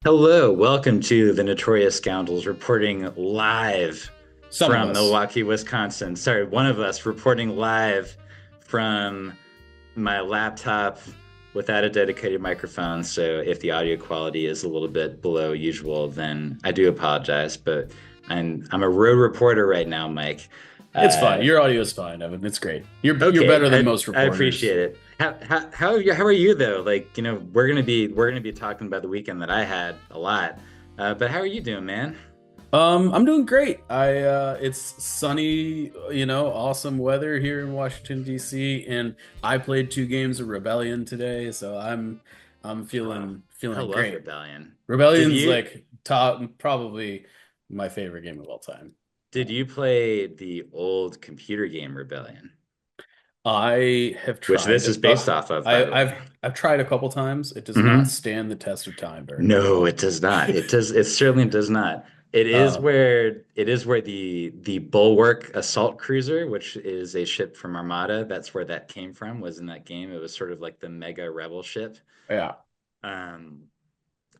Hello, welcome to the Notorious Scoundrels reporting live Some of from us. Milwaukee, Wisconsin. Sorry, one of us reporting live from my laptop without a dedicated microphone. So if the audio quality is a little bit below usual, then I do apologize. But I'm a road reporter right now, Mike. It's fine. Uh, Your audio is fine, Evan. It's great. You're okay, better than most I reporters. appreciate it. How are you though? Like, we're gonna be talking about the weekend that I had a lot. But how are you doing, man? I'm doing great. It's sunny, awesome weather here in Washington D.C. and I played two games of Rebellion today, so I'm Oh, feeling I like love great. Rebellion. Did Rebellion's you like top probably my favorite game of all time. did you play the old computer game Rebellion, I have which this is tried. based off of, by the way? I've tried a couple times. It does not Hmm. stand the test of time very No, well. it does not. It certainly does not. Uh, It is where the Bulwark assault cruiser, which is a ship from Armada, that's where that came from, was in that game. It was sort of like the mega rebel ship. yeah. Um,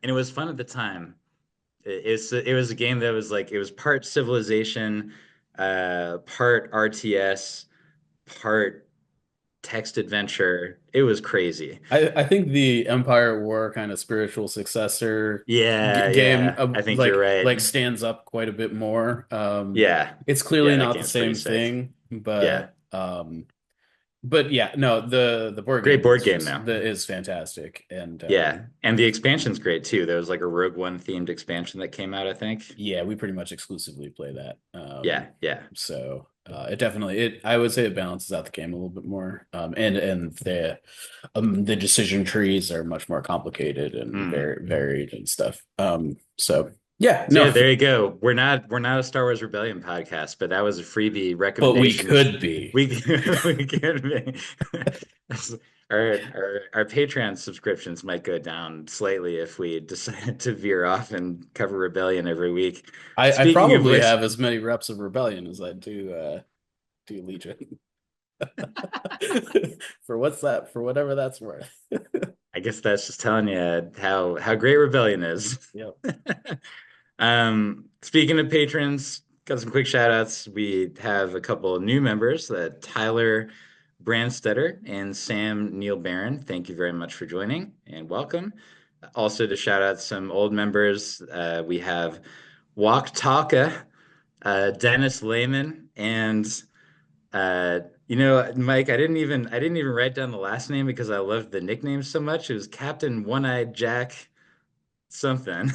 and it was fun at the time. It was a game that was like it was part Civilization, part RTS, part text adventure. It was crazy. I think the Empire at War kind of spiritual successor Yeah, game yeah. I think you're right. like stands up quite a bit more. Yeah. It's Yeah, clearly that not the game's pretty same sick. thing, Yeah. but yeah, no, the board Great game board is game just though. the is fantastic, and Yeah. And the expansion's great too. There was like a Rogue One themed expansion that came out, I think. yeah, we pretty much exclusively play that. Yeah, yeah. So it definitely it I would say it balances out the game a little bit more. And the decision trees are much more complicated and Hmm. very varied and stuff. So yeah, So no, yeah, there you go. We're not a Star Wars Rebellion podcast, but that was a freebie but we recommendation. could be. We we could be. Our Patreon subscriptions might go down slightly if we decide to veer off and cover Rebellion every week. I Speaking of probably which, have as many reps of Rebellion as I do Legion. For what's that? For whatever that's worth. I guess that's just telling you how great Rebellion is. Yep. Speaking of patrons, got some quick shout outs. We have a couple of new members, Tyler Brandstetter and Sam Neil Barron. Thank you very much for joining and welcome. Also to shout out some old members, we have Walk Taka, Dennis Lehman, and Mike, I didn't even write down the last name because I loved the nickname so much. It was Captain One-Eyed Jack something.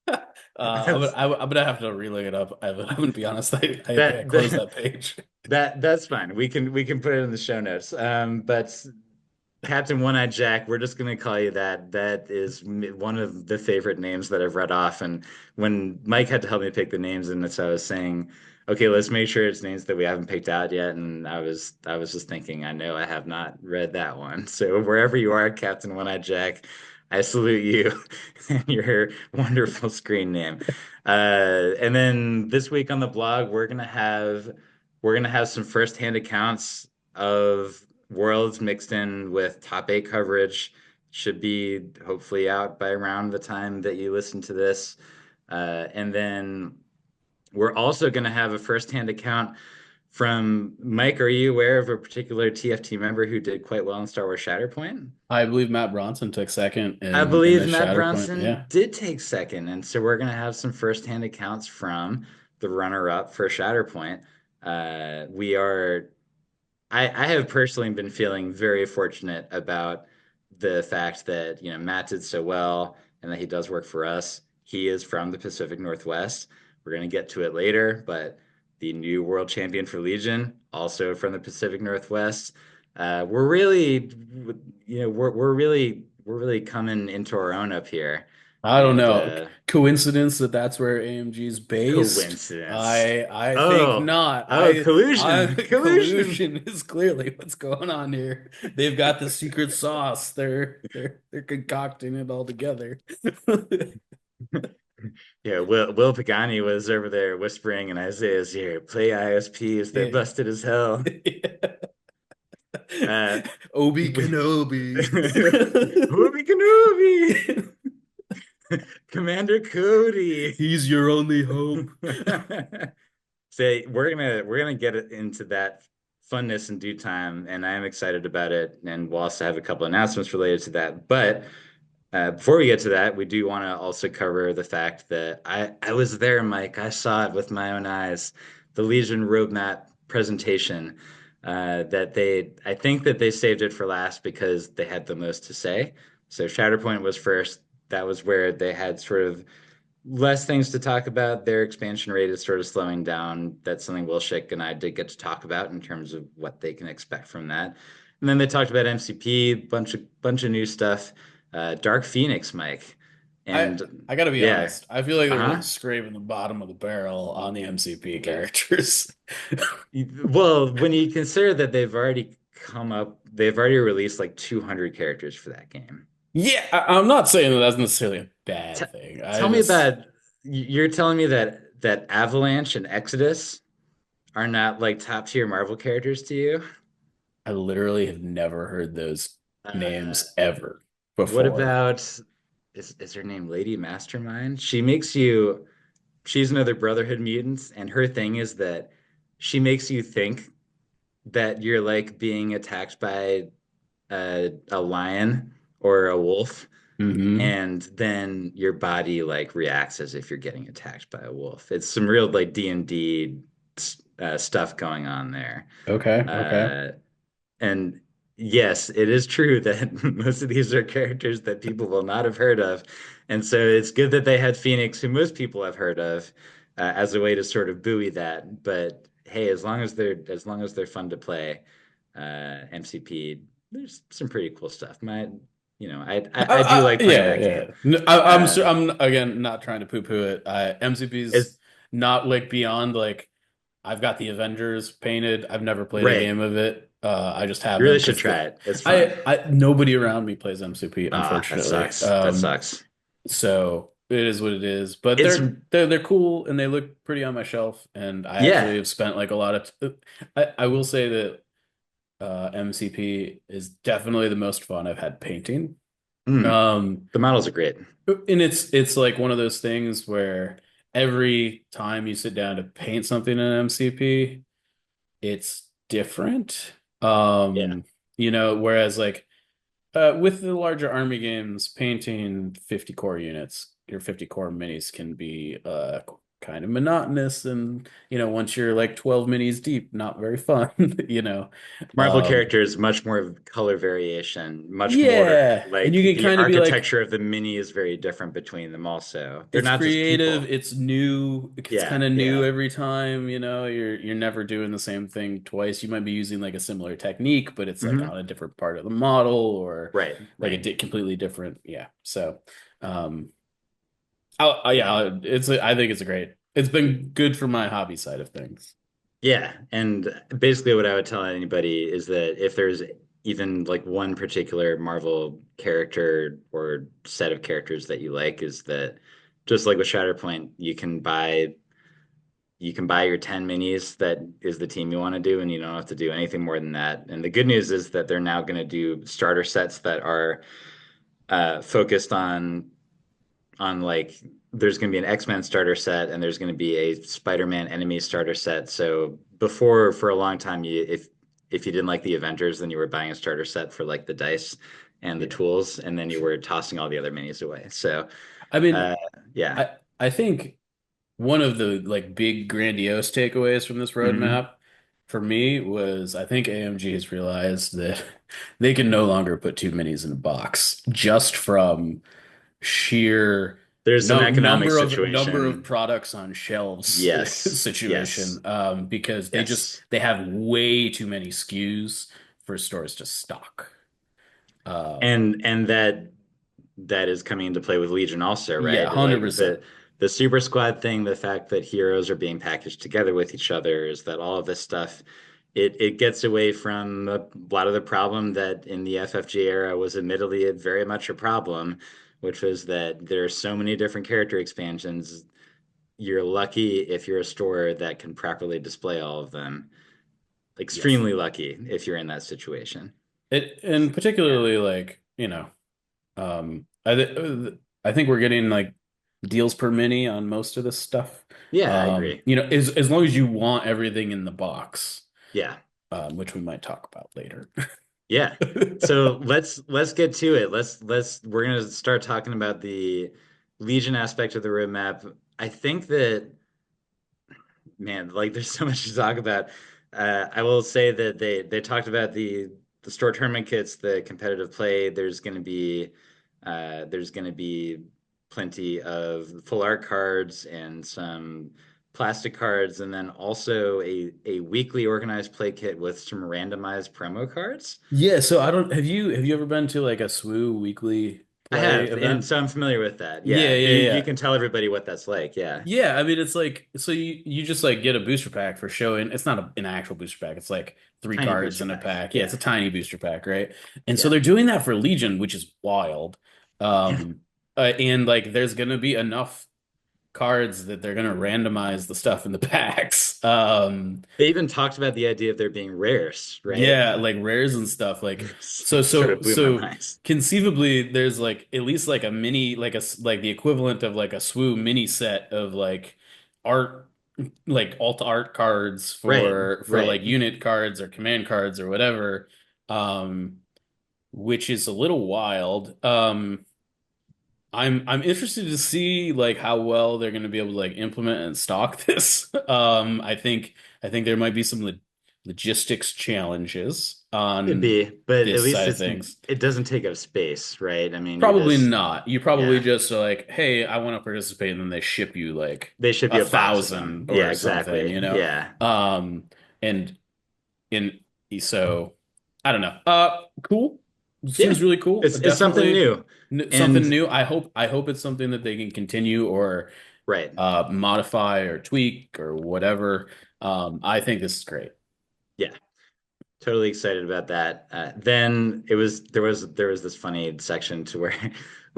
That's I'm gonna have to re-look it up. I'm gonna be honest. I think I that closed that that page. that's fine. We can put it in the show notes. But Captain One-Eyed Jack, we're just gonna call you that. That is one of the favorite names that I've read off. And when Mike had to help me pick the names, and so I was saying, okay, let's make sure it's names that we haven't picked out yet. And I was just thinking, I know I have not read that one. So wherever you are, Captain One-Eyed Jack, I salute you and your wonderful screen name. And then this week on the blog, we're gonna have some firsthand accounts of Worlds mixed in with top eight coverage. Should be hopefully out by around the time that you listen to this. And then we're also going to have a firsthand account from Mike. Are you aware of a particular TFT member who did quite well in Star Wars Shatterpoint? I believe Matt Bronson took second I in believe the Matt Shatterpoint. Yeah. Bronson did take second, and so we're going to have some firsthand accounts from the runner-up for Shatterpoint. We are I have personally been feeling very fortunate about the fact that, Matt did so well and that he does work for us. He is from the Pacific Northwest. We're going to get to it later, but the new world champion for Legion, also from the Pacific Northwest. We're really, we're really coming into our own up here. I don't And know. Coincidence that that's where AMG is based? coincidence. I think Oh, not. oh, I collusion, collusion. collusion is clearly what's going on here. They've got the secret sauce. They're concocting it all together. Yeah, Will Pagani was over there whispering in Isaiah's ear, play ISPs, they're Yeah. busted as hell. Uh, Obi Kenobi. Obi Kenobi. Commander Cody. He's your only hope. Say we're gonna get it into that funness in due time, and I am excited about it. And we'll also have a couple announcements related to that. But before we get to that, we do want to also cover the fact that I was there, Mike. I saw it with my own eyes. The Legion roadmap presentation. That I think that they saved it for last because they had the most to say. So Shatterpoint was first. That was where they had sort of less things to talk about. Their expansion rate is sort of slowing down. That's something Wilshik and I did get to talk about in terms of what they can expect from that. And then they talked about MCP, bunch of new stuff. Dark Phoenix, Mike, I and I gotta be yeah, honest. I feel like they're uh-huh. really scraping the bottom of the barrel on the MCP characters. Well, when you consider that they've already released like 200 characters for that game. Yeah, I'm not saying that that's necessarily a T bad thing. I Tell me just about, you're telling me that Avalanche and Exodus are not like top tier Marvel characters to you? I literally have never heard those Uh, names ever what before. about is her name Lady Mastermind? She's another Brotherhood mutant, and her thing is that she makes you think that you're like being attacked by a lion or a wolf, Hmm. and then your body like reacts as if you're getting attacked by a wolf. It's some real like D&D stuff going on there. Okay, okay. Uh, And yes, it is true that most of these are characters that people will not have heard of. And so it's good that they had Phoenix, who most people have heard of, as a way to sort of buoy that. But hey, as long as they're fun to play, MCP, there's some pretty cool stuff. I do like playing Yeah, that yeah. game. Uh, I'm again not trying to poo-poo it. it's MCP's not like beyond like I've got the Avengers painted. I've never played a right. game of it. I just have You them really should because try it. It's fun. I nobody around me plays MCP, Ah, that unfortunately. sucks. That sucks. So it is what it is. But It's they're cool and they look pretty on my shelf. And I actually yeah. have spent like a lot of I will say that MCP is definitely the most fun I've had painting. Mm, Um, the models are great. and it's like one of those things where every time you sit down to paint something in MCP, it's different. Yeah. Whereas like with the larger army games, painting 50 core units, your 50 core minis can be kind of monotonous and once you're like 12 minis deep, not very fun, you know. Marvel Um characters, much more color variation, much more yeah, and like you can the kind of be like architecture of the mini is very different between them also. They're it's not just creative, people. it's new, it's Yeah, kind of new yeah. every time, you're never doing the same thing twice. You might be using like a similar technique, but it's like on Hmm. a different part of the model or Right, like a right. completely different, yeah. So, um yeah, I think it's great. It's been good for my hobby side of things. Yeah, and basically what I would tell anybody is that if there's even like one particular Marvel character or set of characters that you like, is that just like with Shatterpoint, you can buy your 10 minis that is the team you want to do, and you don't have to do anything more than that. And the good news is that they're now going to do starter sets that are focused on like there's going to be an X-Men starter set and there's going to be a Spider-Man enemy starter set. So before, for a long time, if you didn't like the Avengers, then you were buying a starter set for like the dice and the Yeah. tools, and then you were tossing all the other minis away. So I mean, uh, yeah. I think one of the like big grandiose takeaways from this Hmm. roadmap for me was I think AMG has realized that they can no longer put two minis in a box just from sheer There's some no economic number of situation. products on shelves Yes, situation yes, because yes. they have way too many SKUs for stores to stock. And that is coming into play with Legion also, Yeah, right? Like 100%. the Super Squad thing, the fact that heroes are being packaged together with each other, is that all of this stuff it gets away from a lot of the problem that in the FFG era was admittedly very much a problem, which was that there are so many different character expansions. You're lucky if you're a store that can properly display all of them. Yes. Extremely lucky if you're in that situation. And Yeah. particularly like, I I think we're getting like deals per mini on most of this stuff. Yeah, I agree. As long as you want everything in the box, Yeah. which we might talk about later. Yeah. So let's get to it. Let's we're gonna start talking about the Legion aspect of the roadmap. I think that man, like there's so much to talk about. I will say that they talked about the store tournament kits, the competitive play. There's gonna be plenty of full art cards and some plastic cards, and then also a weekly organized play kit with some randomized promo cards. Yeah, so I don't have you ever been to like a SWU weekly I play have, and event? so I'm familiar with that. Yeah, Yeah, yeah, you yeah. can tell everybody what that's like. Yeah, Yeah, I mean it's like so you just like get a booster pack for showing it's not an actual booster pack. It's like three tiny cards booster in a pack. pack. Yeah, it's Yeah, a tiny booster pack, right? And so yeah, they're doing that for Legion, which is wild. yeah. Um and like there's gonna be enough cards that they're gonna randomize the stuff in the packs. They even talked about the idea of there being rares, right? Yeah, like rares and stuff. Like So, sort of blew my so mind. conceivably, there's like at least like a mini, like like the equivalent of like a SWU mini set of like art, like alt art cards Right, for like right. unit cards or command cards or whatever. Um, which is a little wild. I'm interested to see like how well they're going to be able to like implement and stock this. I think there might be some logistics challenges Could on be, but at this least side of things. it doesn't take up space, right? I mean, you're Probably just not. You probably yeah. just are like, hey, I want to participate, and then they ship you like They ship a you a box of them. thousand Yeah, or something, exactly. you know? Yeah, Um, and in so I don't know. Cool. yeah. Seems really cool. It's something Definitely new, something and new. I hope it's something that they can continue or right. modify or tweak or whatever. I think this is great. Yeah. Totally excited about that. Then it was there was this funny section to where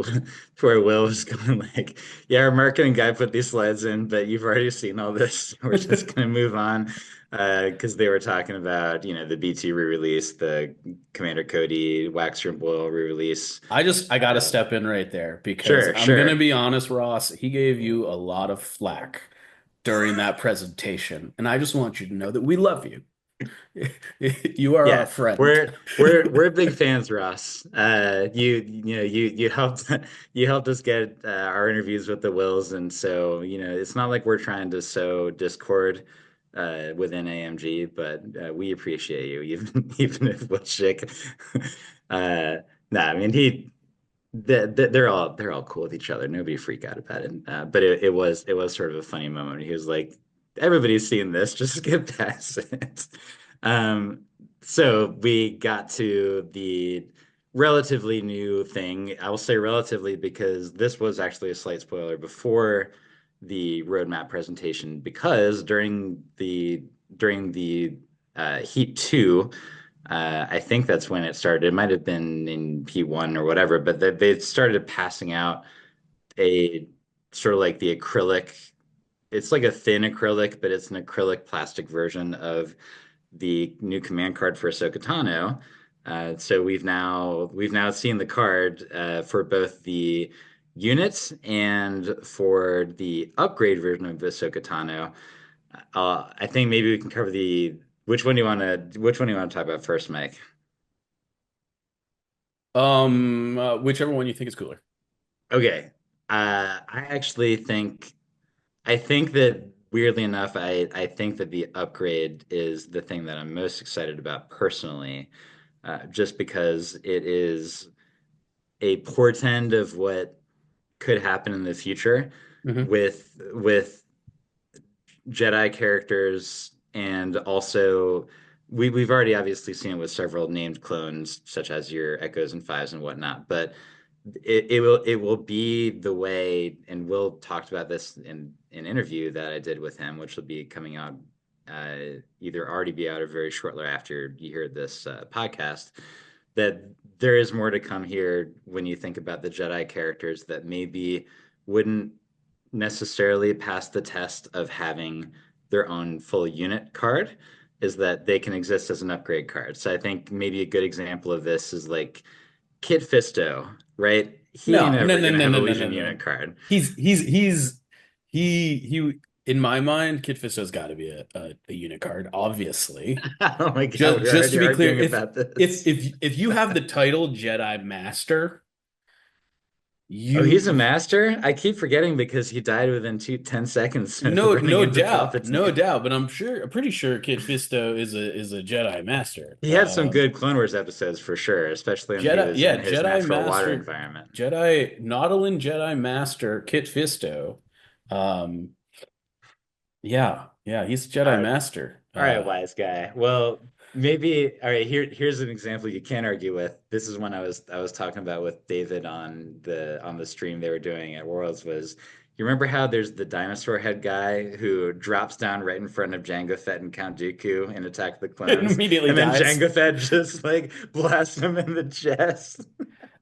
to where Will was going like, "Yeah, our marketing guy put these slides in, but you've already seen all this. We're just gonna move on." Because they were talking about the BT re-release, the Commander Cody Waxer and Boil re-release. I gotta Uh, step in right there because sure, I'm gonna sure, be honest, Ross. He gave you a lot of flack during that presentation, and I just want you to know that we love you. You are our yeah. friend. We're big fans, Ross. You helped you helped us get our interviews with the Wills, and so it's not like we're trying to sow discord within AMG, but we appreciate you, even even if Will Schick. uh, nah, I mean they're all cool with each other. Nobody freak out about it. But it was sort of a funny moment. He was like, "Everybody's seen this. Just skip past it." Um, so we got to the relatively new thing. I will say relatively because this was actually a slight spoiler before the roadmap presentation because during the Heat 2. I think that's when it started. It might have been in P1 or whatever, but they started passing out a sort of like the acrylic. It's like a thin acrylic, but it's an acrylic plastic version of the new command card for Ahsoka Tano. So we've now seen the card for both the units and for the upgrade version of Ahsoka Tano. I think maybe we can cover the which one do you want to talk about first, Mike? Whichever one you think is cooler. Okay. I actually I think that weirdly enough, I think that the upgrade is the thing that I'm most excited about personally, just because it is a portend of what could happen in the future Hmm. with Jedi characters, and also we've already obviously seen it with several named clones, such as your Echoes and Fives and whatnot. But it will be the way, and Will talked about this in an interview that I did with him, which will be coming out either already be out or very shortly after you hear this podcast. That there is more to come here when you think about the Jedi characters that maybe wouldn't necessarily pass the test of having their own full unit card is that they can exist as an upgrade card. So I think maybe a good example of this is like Kit Fisto, right? he ain't No, no, ever no, gonna no, have a no, no, no, Legion no. unit card. He in my mind, Kit Fisto's got to be a unit card, obviously. Oh my God, we're Just already to be clear, arguing about this. if you have the title Jedi Master, Oh, he's a you master? I keep forgetting because he died within 10 seconds of running no into doubt, no Palpatine. doubt, but I'm pretty sure Kit Fisto is a Jedi Master. He had some good Clone Wars episodes for sure, especially when he Jedi, was yeah, in his Jedi natural water Master, environment. Jedi Nautilin Jedi Master Kit Fisto. Um, yeah, he's a Jedi Uh, Master. all right, wise guy. Well, maybe all right, here's an example you can't argue with. This is one I was talking about with David on the stream they were doing at Worlds was you remember how there's the dinosaur head guy who drops down right in front of Jango Fett and Count Dooku in Attack of the And Clones, immediately and then dies. Jango Fett just like blasts him in the chest.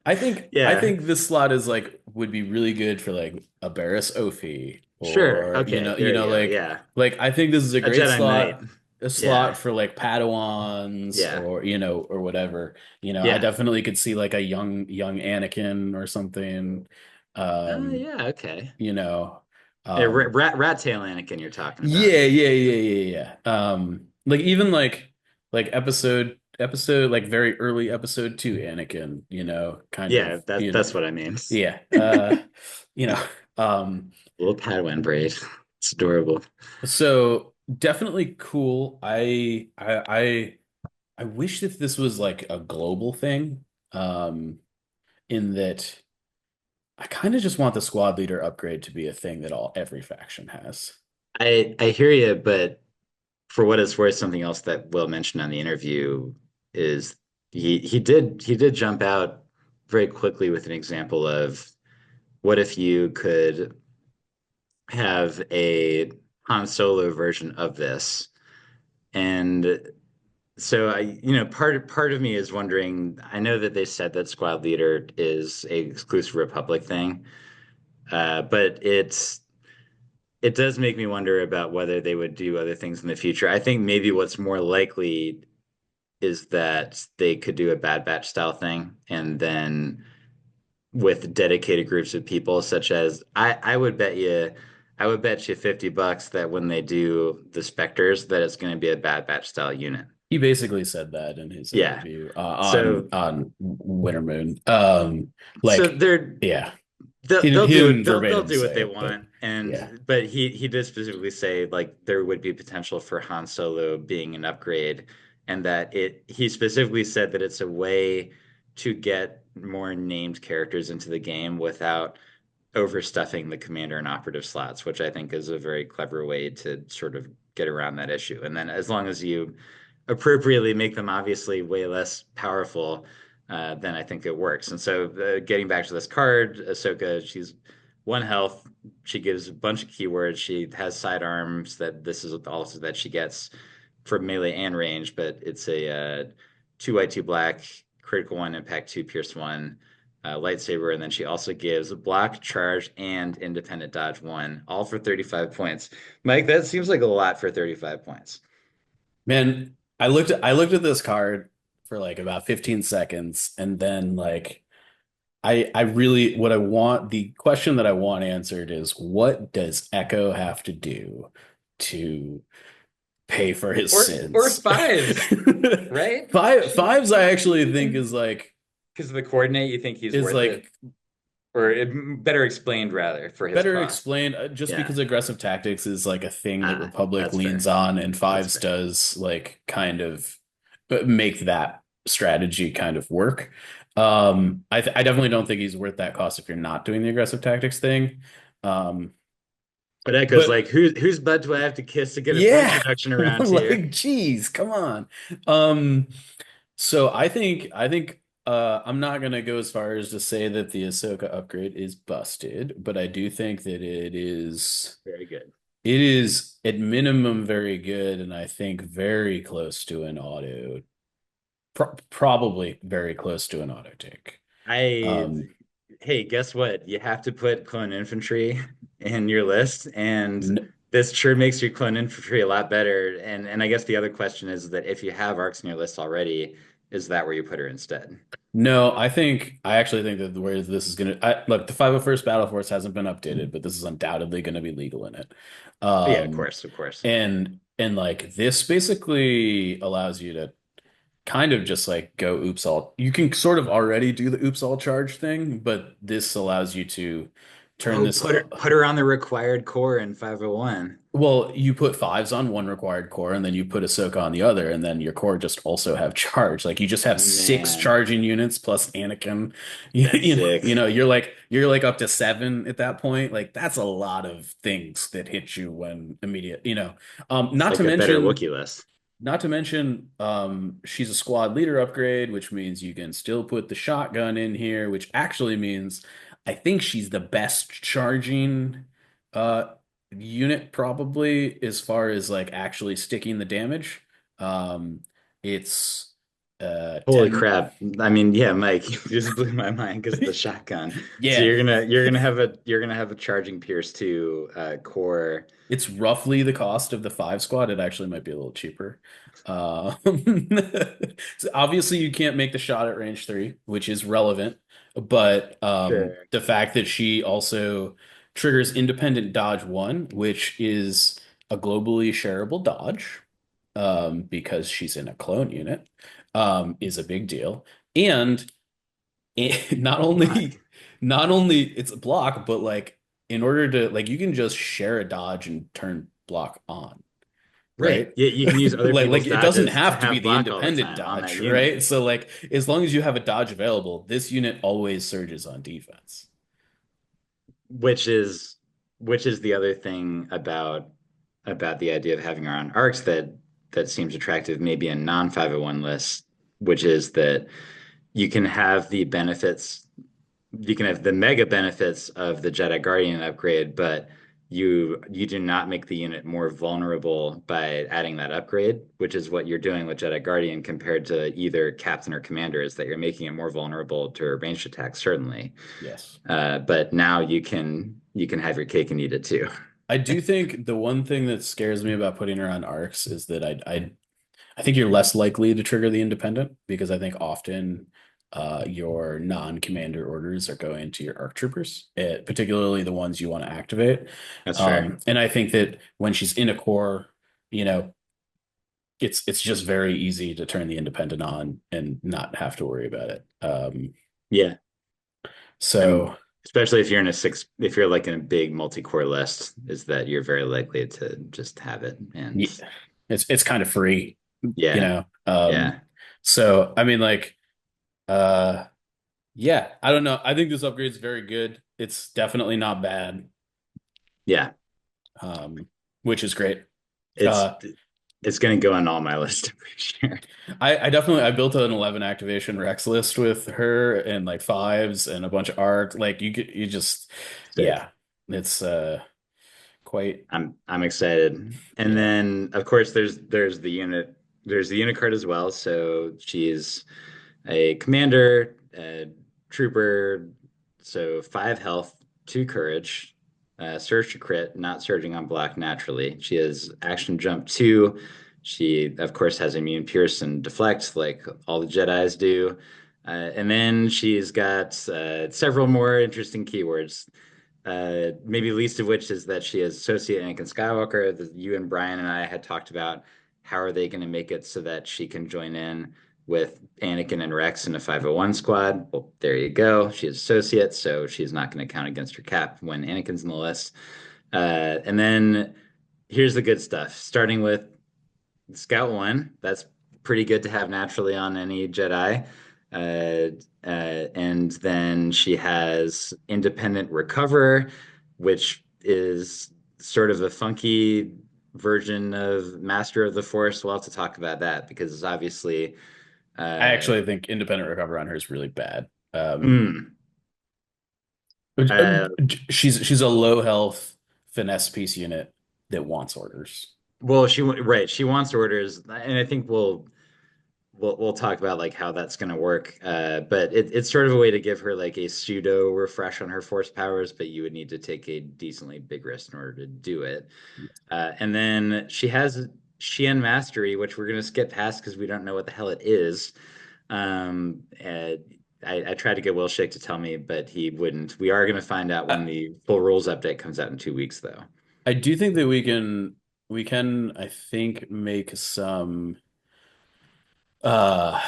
I Yeah, think this slot is like would be really good for like a Barris Ophi sure. or Okay, there you go. Yeah, like I think this is a a great Jedi Knight. slot, a Yeah, slot for like Padawans yeah. or or whatever. I Yeah. definitely could see like a young Anakin or something. Oh, Um, yeah. Okay. you know, Yeah, um, rat tail Anakin you're talking about. yeah. Like even like episode like very early episode two Anakin, kind Yeah, of, that's what I mean. yeah. You know, um, Little Padawan braid. It's adorable. so definitely cool. I wish that this was like a global thing, in that I kind of just want the squad leader upgrade to be a thing that every faction has. I hear you, but for what it's worth, something else that Will mentioned on the interview is he did jump out very quickly with an example of what if you could have a Han Solo version of this. And so part of me is wondering, I know that they said that Squad Leader is a exclusive Republic thing, but it does make me wonder about whether they would do other things in the future. I think maybe what's more likely is that they could do a Bad Batch style thing, and then with dedicated groups of people, such as I would bet you $50 that when they do the Spectres, that it's going to be a Bad Batch style unit. He basically said that in his Yeah. interview So on Winter Moon. so Like, they're yeah, they'll he do didn't it they'll verbatim do what say they it, but want, yeah, but he did specifically say like there would be potential for Han Solo being an upgrade, and that it he specifically said that it's a way to get more named characters into the game without overstuffing the commander and operative slots, which I think is a very clever way to sort of get around that issue. And then as long as you appropriately make them obviously way less powerful, then I think it works. And so, getting back to this card, Ahsoka, she's 1 health. She gives a bunch of keywords. She has sidearms that this is also that she gets for melee and range, but it's a two white, two black, critical one, impact two, pierce one, lightsaber, and then she also gives block, charge, and independent dodge one, all for 35 points. Mike, that seems like a lot for 35 points. man, I looked at this card for like about 15 seconds, and then like I really what I want the question that I want answered is what does Echo have to do to pay for his Or sins? fives, right? Fives I actually think Because of the coordinate, you think he's is worth it, like or better explained rather for his better cost. explained, just Yeah. because aggressive tactics is like a thing that Republic That's leans fair. on, and That's fives fair. does like kind of make that strategy kind of work. I definitely don't think he's worth that cost if you're not doing the aggressive tactics thing. Um, But Echo's but like, whose butt do I have to kiss to get a points yeah, reduction around here? like geez, come on. Um, so I think I'm not gonna go as far as to say that the Ahsoka upgrade is busted, but I do think that Very good. it is at minimum very good, and I think very close to an auto, probably very close to an auto take. I Um, Hey, guess what? You have to put clone infantry in your list, and n this sure makes your clone infantry a lot better. And I guess the other question is that if you have arcs in your list already, is that where you put her instead? No, I actually think that where this is gonna look, the 501st Battle Force hasn't been updated, but this is undoubtedly gonna be legal in it. Yeah, of Um course, of course. and like this basically allows you to kind of just like go oops all. You can sort of already do the oops all charge thing, but this allows you to turn Oh, this. put her on the required core in 501. Well, you put fives on one required core, and then you put Ahsoka on the other, and then your core just also have charge. Like you just have six Man, charging units plus Anakin. that's sick. You're like up to seven at that point. Like that's a lot of things that hit you when immediate. It's Not to like a better mention Wookiee list. she's a squad leader upgrade, which means you can still put the shotgun in here, which actually means I think she's the best charging uh unit probably as far as like actually sticking the damage. Um it's Holy 10. crap. I mean, yeah, Mike, you just blew my mind because of the shotgun. So Yeah, you're gonna have a charging Pierce 2 core. it's roughly the cost of the five squad. It actually might be a little cheaper. Um, so obviously, you can't make the shot at range three, which is relevant. But Sure. the fact that she also triggers independent dodge one, which is a globally shareable dodge, because she's in a clone unit, is a big deal. And not only Block. it's a block, but like in order to like you can just share a dodge and turn block on, Right. right? Yeah, you can use other Like people's it doesn't dodges to have to be have the block all the independent time on that dodge, unit. right? So like as long as you have a dodge available, this unit always surges on defense. which is which is the other thing about the idea of having our own arcs that seems attractive maybe in non-501 lists, which is that you can have the benefits, you can have the mega benefits of the Jedi Guardian upgrade, but you do not make the unit more vulnerable by adding that upgrade, which is what you're doing with Jedi Guardian compared to either Captain or Commander, is that you're making it more vulnerable to ranged attacks, certainly. Yes. But now you can have your cake and eat it too. I do think the one thing that scares me about putting her on arcs is that I think you're less likely to trigger the independent because I think often your non-commander orders are going to your ARC troopers, particularly the ones you want to activate. That's fair. And I think that when she's in a core, you know, it's just very easy to turn the independent on and not have to worry about it. Yeah. And So especially if you're in a six, if you're like in a big multi-core list, is that you're very likely to just have it. And yeah, it's kind of free, you yeah, know. yeah, So I mean, like, uh, yeah, I don't know. I think this upgrade is very good. It's definitely not bad, yeah. um, which is great. It's Uh, it's gonna go on all my list, I'm pretty sure. I definitely I built an 11 activation Rex list with her and like fives and a bunch of arc. Like you just Sick. yeah, it's quite I'm excited. And yeah. then of course there's the unit card as well. So she's a commander, a trooper, so 5 health, 2 courage, surge to crit, not surging on block naturally. She has action jump 2. She, of course, has immune pierce and deflect, like all the Jedis do. And then she's got several more interesting keywords. Maybe least of which is that she has associate Anakin Skywalker. You and Brian and I had talked about how are they going to make it so that she can join in with Anakin and Rex in a 501 squad. Well, there you go. She is associate, so she's not going to count against her cap when Anakin's in the list. And then here's the good stuff. Starting with Scout 1, that's pretty good to have naturally on any Jedi. And then she has Independent Recover, which is sort of a funky version of Master of the Force. We'll have to talk about that because it's obviously I uh, actually think independent recover on her is really bad. mm, uh, She's a low health finesse piece unit that wants orders. well, right. She wants orders, and I think we'll talk about like how that's going to work. But it's sort of a way to give her like a pseudo refresh on her force powers, but you would need to take a decently big risk in order to do it. And then she has Xian Mastery, which we're going to skip past because we don't know what the hell it is. I tried to get Wilshik to tell me, but he wouldn't. We are going to find out when I, the full rules update comes out in 2 weeks, though. I do think that we can I think make some uh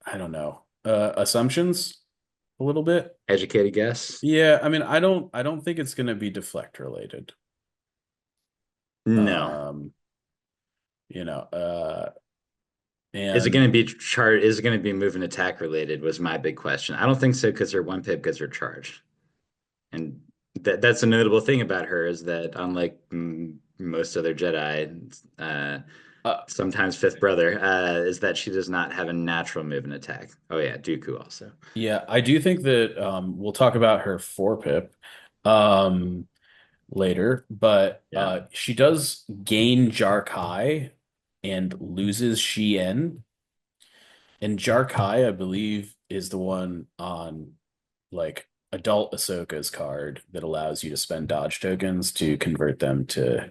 I don't know, assumptions a little bit. Educated guess? Yeah, I mean, I don't think it's going to be deflect related. No. Um, you know, Is it going and to be chart? Is it going to be move and attack related? Was my big question. I don't think so because they're one pip because they're charged, and that's a notable thing about her is that unlike most other Jedi, uh, sometimes fifth brother, is that she does not have a natural move and attack. Oh yeah, Dooku also. yeah, I do think that we'll talk about her 4 pip um later, but Yeah. she does gain Jark High and loses Shien. And Jark High, I believe, is the one on like adult Ahsoka's card that allows you to spend dodge tokens to convert them to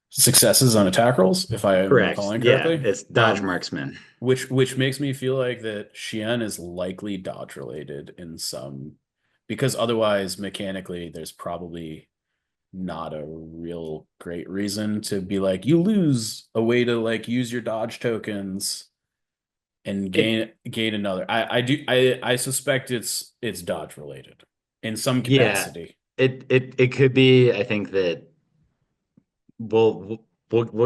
successes on attack rolls, if I am Correct. recalling Yeah, correctly. it's dodge marksman. Which makes me feel like that Xian is likely dodge related in some, because otherwise mechanically there's probably not a real great reason to be like you lose a way to like use your dodge tokens and It gain another. I suspect it's dodge related in some yeah, capacity. it could be. I think that we'll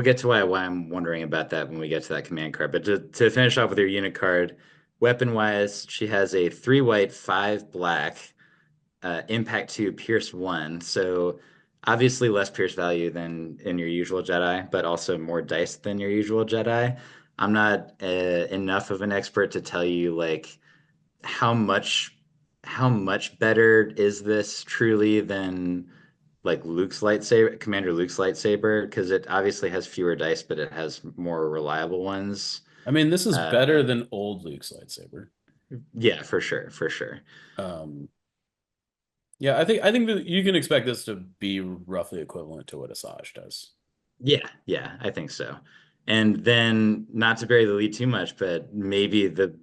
get to why I'm wondering about that when we get to that command card. But to finish off with your unit card, weapon wise, she has a 3 white, 5 black, impact 2, pierce 1. So obviously less pierce value than in your usual Jedi, but also more dice than your usual Jedi. I'm not enough of an expert to tell you like how much how much better is this truly than like Luke's lightsaber, Commander Luke's lightsaber, because it obviously has fewer dice, but it has more reliable ones. I mean, this is better Uh, than old Luke's lightsaber. yeah, for sure, for sure. Um, yeah, I think that you can expect this to be roughly equivalent to what Asajj does. Yeah, yeah, I think so. And then not to bury the lead too much, but maybe the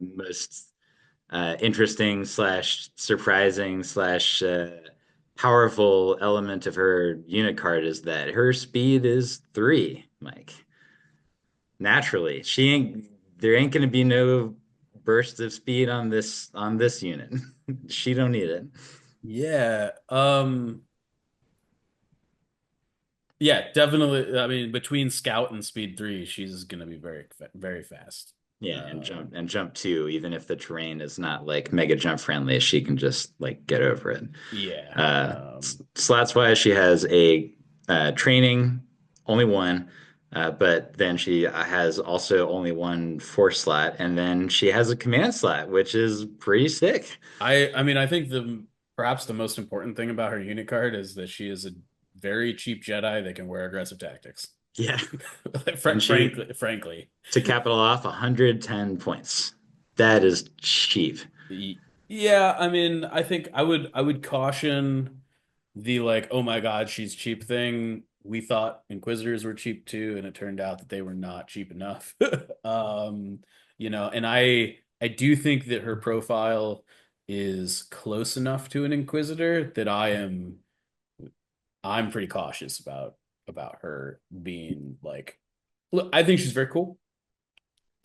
most interesting slash surprising slash powerful element of her unit card is that her speed is 3, Mike. Naturally, she ain't there ain't gonna be no burst of speed on this unit. She don't need it. Yeah. Yeah, definitely. I mean, between Scout and Speed 3, she's gonna be very fast. Yeah, Um, and jump 2, even if the terrain is not like mega jump friendly, she can just like get over it. yeah. Slots wise, she has a training, only one, but then she has also only one force slot, and then she has a command slot, which is pretty sick. I mean, I think the perhaps the most important thing about her unit card is that she is a very cheap Jedi that can wear aggressive tactics. Yeah, Fr and she frankly. to capital off 110 points. That is cheap. Yeah, I mean, I think I would caution the like, oh my God, she's cheap thing. We thought Inquisitors were cheap too, and it turned out that they were not cheap enough. And I do think that her profile is close enough to an Inquisitor that I'm pretty cautious about her being like, look, I think she's very cool.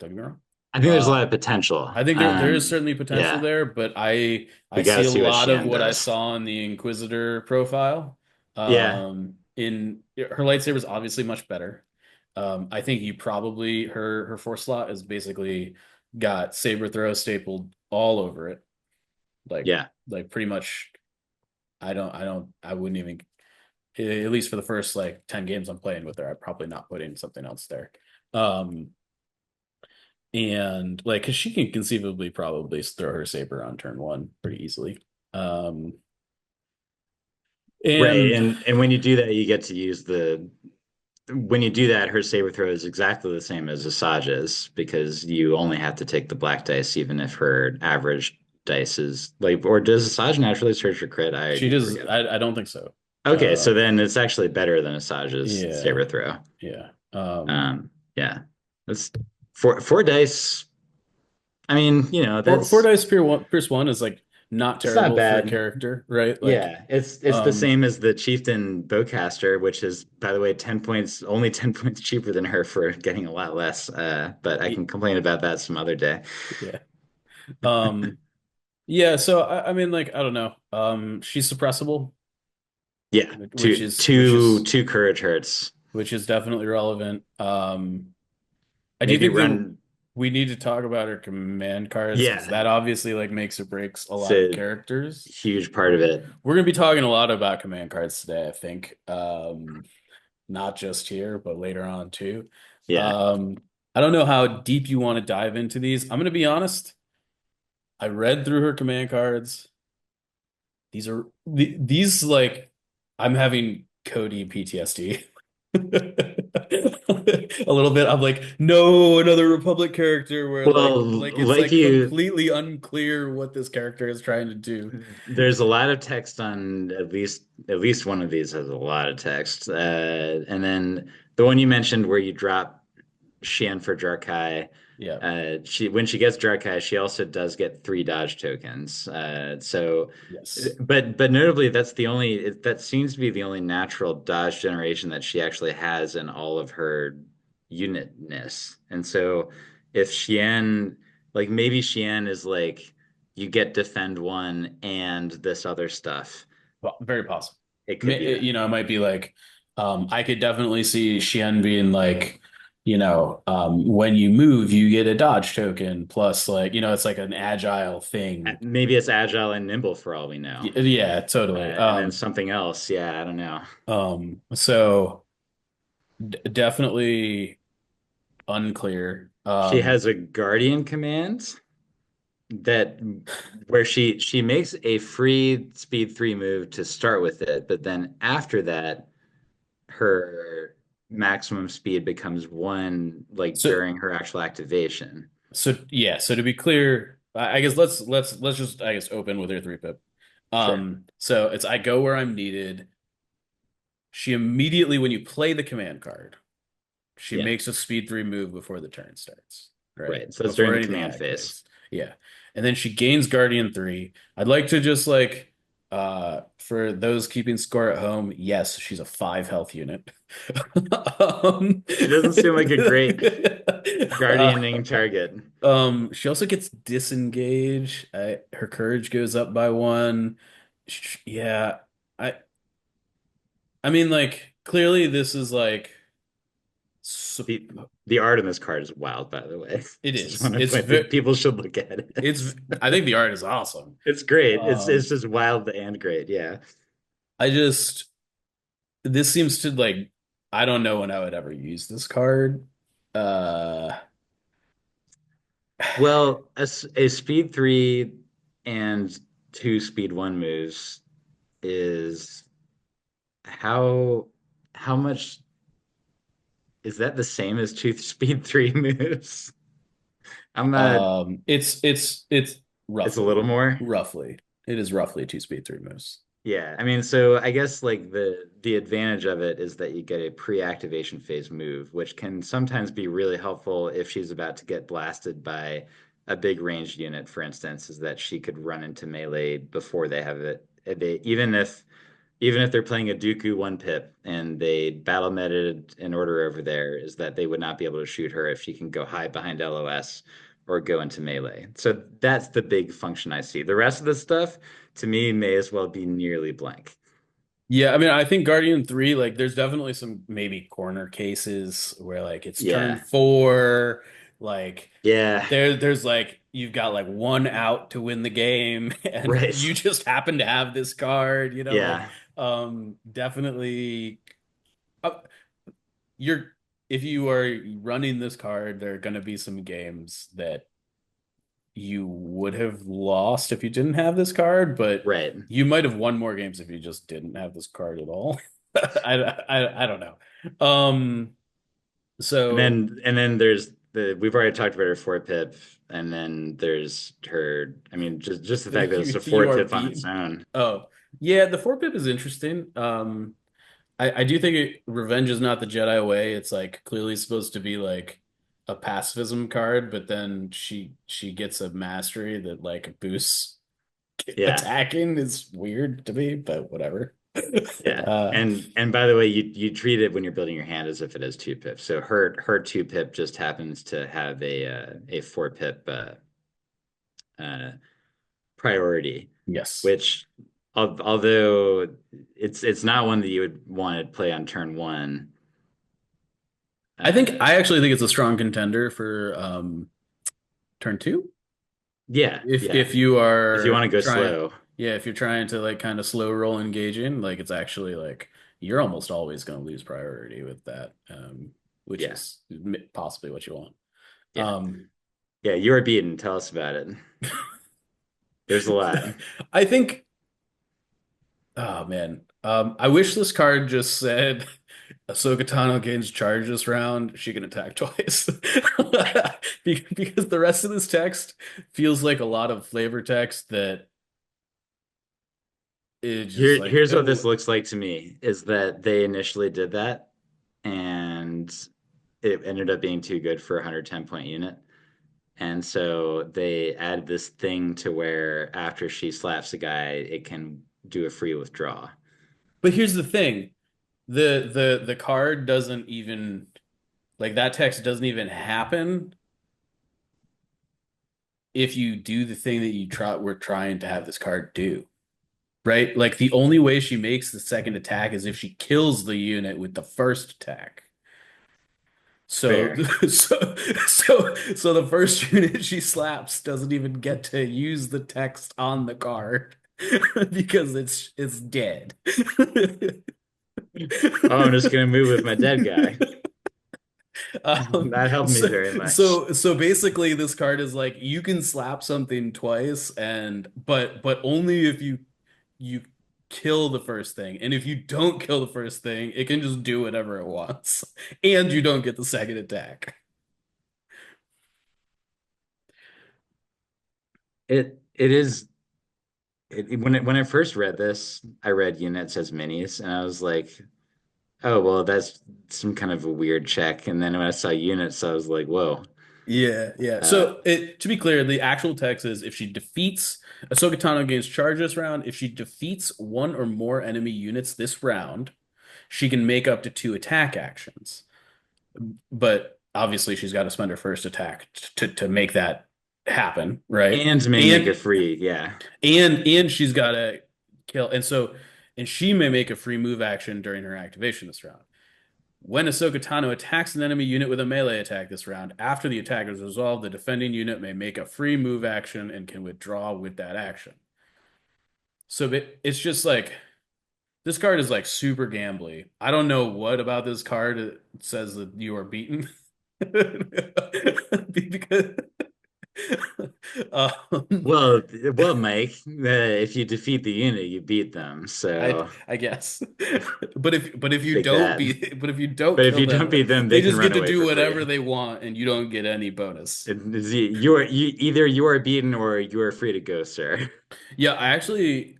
Don't get me wrong. I think there's a lot Uh, of potential. I think there is certainly potential Yeah, there, but I we got to see a see what lot of Shan what I does. saw in the Inquisitor profile. Yeah, In her lightsaber is obviously much better. I think you probably her force slot is basically got saber throw stapled all over it, like yeah. pretty much. I wouldn't even, at least for the first like 10 games I'm playing with her, I'm probably not putting something else there. Um, and like because she can conceivably probably throw her saber on turn one pretty easily. um Right. and And when you do that, you get to use the when you do that, her saber throw is exactly the same as Asaja's because you only have to take the black dice, even if her average dice is like, or does Asajj naturally search for crit? I she do does, forget. I don't think so. Okay, so uh then it's actually better than Asajj's yeah, saber throw. yeah. Yeah, that's four dice. I mean, Fordyce Pierce one is like not it's not terrible for a bad. character, right? Like, Yeah, it's the um, same as the Chieftain Bowcaster, which is, by the way, 10 points, only 10 points cheaper than her for getting a lot less. But I can complain about that some other day. yeah. Um, yeah. So I mean, like, I don't know. She's suppressible, Yeah, which is which is two courage hurts. which is definitely relevant. I do Maybe think that run. we need to talk about her command cards because Yeah, that obviously like makes or breaks a it's lot of a characters. huge part of it. We're gonna be talking a lot about command cards today, I think. Not just here, but later on too. Yeah. Um, I don't know how deep you want to dive into these. I'm gonna be honest. I read through her command cards. These like I'm having Cody PTSD. A little bit. I'm like, no, another Republic character where Well, like it's like like you, completely unclear what this character is trying to do. there's a lot of text on at least one of these has a lot of text. And then the one you mentioned where you drop Xian for Jarkai. Yeah. She when she gets Jarkai, she also does get three dodge tokens. Yes. But notably, that seems to be the only natural dodge generation that she actually has in all of her unitness. And so, if Xian, like maybe Xian is like you get defend one and this other stuff, Well, very possible. it could be that. It might be like, I could definitely see Xian being like, when you move, you get a dodge token plus like, it's like an agile thing. Maybe it's agile and nimble for all we know. Yeah, totally. And then something else. Yeah, I don't know. So definitely unclear. She has a guardian command that where she makes a free speed 3 move to start with it, but then after that her maximum speed becomes 1 like So during her actual activation. so yeah, so to be clear, I guess let's just I guess open with her three pip. Sure. So it's I go where I'm needed. She immediately, when you play the command card, she Yeah. makes a speed three move before the turn starts, right? Right. So it's during Before the anything command phase. activates. Yeah. And then she gains Guardian 3. I'd like to just like for those keeping score at home, yes, she's a 5 health unit. um, She doesn't seem like a great uh, guardianing target. she also gets disengage. Her courage goes up by 1. Yeah. I I mean like clearly this is like The the art in this card is wild, by the way. it Just is. want to point that people should look at it. It's I think the art is awesome. It's great. It's Um just wild and great. Yeah. I just this seems to like I don't know when I would ever use this card. Uh Well, a speed 3 and 2 speed 1 moves is how how much is that the same as 2 speed 3 moves? I'm not it's it's a little roughly more. roughly it is roughly two speed three moves. Yeah, I mean, so I guess like the advantage of it is that you get a pre-activation phase move, which can sometimes be really helpful if she's about to get blasted by a big ranged unit, for instance, is that she could run into melee before they have it. Even if they're playing a Dooku 1 pip and they battle meted in order over there, is that they would not be able to shoot her if she can go hide behind LOS or go into melee. So that's the big function I see. The rest of the stuff to me may as well be nearly blank. Yeah, I mean, I think Guardian 3, like, there's definitely some maybe corner cases where, like, it's turn Yeah. 4, like, Yeah. there's like, you've got like one out to win the game, and Right. you just happen to have this card, Yeah. definitely, uh, you're, if you are running this card, there are going to be some games that you would have lost if you didn't have this card, but Right. you might have won more games if you just didn't have this card at all. I don't know. So And then there's the we've already talked about her 4 pip, and then there's her. I mean, just the fact that it's a you four are pip on its beat. own. Oh, yeah, the four pip is interesting. I do think Revenge is not the Jedi way. It's like clearly supposed to be like a pacifism card, but then she gets a mastery that like boosts Yeah. attacking is weird to me, but whatever. Yeah. Uh, And by the way, you treat it when you're building your hand as if it has 2 pip. So her 2 pip just happens to have a 4 pip uh priority, yes. which although it's not one that you would want to play on turn one. Uh I actually think it's a strong contender for turn two. yeah, yeah. If you If you want are to go trying, slow, yeah, if you're trying to like kind of slow roll engaging, like it's actually like you're almost always going to lose priority with that, which yeah, is possibly what you want. yeah. Um, Yeah, you are beaten. Tell us about it. There's a lot. I think, oh man, I wish this card just said Ahsoka Tano gains charge this round. She can attack twice. Because the rest of this text feels like a lot of flavor text that is just like, Here's what this looks like to me is that they initially did that and it ended up being too good for a 110 point unit. And so they added this thing to where after she slaps a guy, it can do a free withdraw. but here's the thing. The card doesn't even like that text doesn't even happen if you do the thing that we're trying to have this card do. Right? Like the only way she makes the second attack is if she kills the unit with the first attack. So, Fair. so the first unit she slaps doesn't even get to use the text on the card because it's dead. Oh, I'm just gonna move with my dead guy. Um, That helped me so, very much. so basically, this card is like you can slap something twice, and but only if you kill the first thing, and if you don't kill the first thing, it can just do whatever it wants, and you don't get the second attack. It is when I first read this, I read units as minis, and I was like, oh well, that's some kind of a weird check. And then when I saw units, I was like, whoa. Yeah, yeah. Uh, So to be clear, the actual text is if she defeats Ahsoka Tano gains charge this round. If she defeats one or more enemy units this round, she can make up to two attack actions. But obviously she's got to spend her first attack to make that happen, right? and may make it And free. Yeah. and she's got to kill, and she may make a free move action during her activation this round. When Ahsoka Tano attacks an enemy unit with a melee attack this round, after the attack is resolved, the defending unit may make a free move action and can withdraw with that action. So it's just like this card is like super gambly. I don't know what about this card says that you are beaten. Because um, Well, Mike, if you defeat the unit, you beat them. So I guess. But if you take don't that. beat but if you don't But if kill you don't them, beat them, they they can just run get to away do for whatever free. they want and you don't get any bonus. You either you are beaten or you are free to go, sir. Yeah, I actually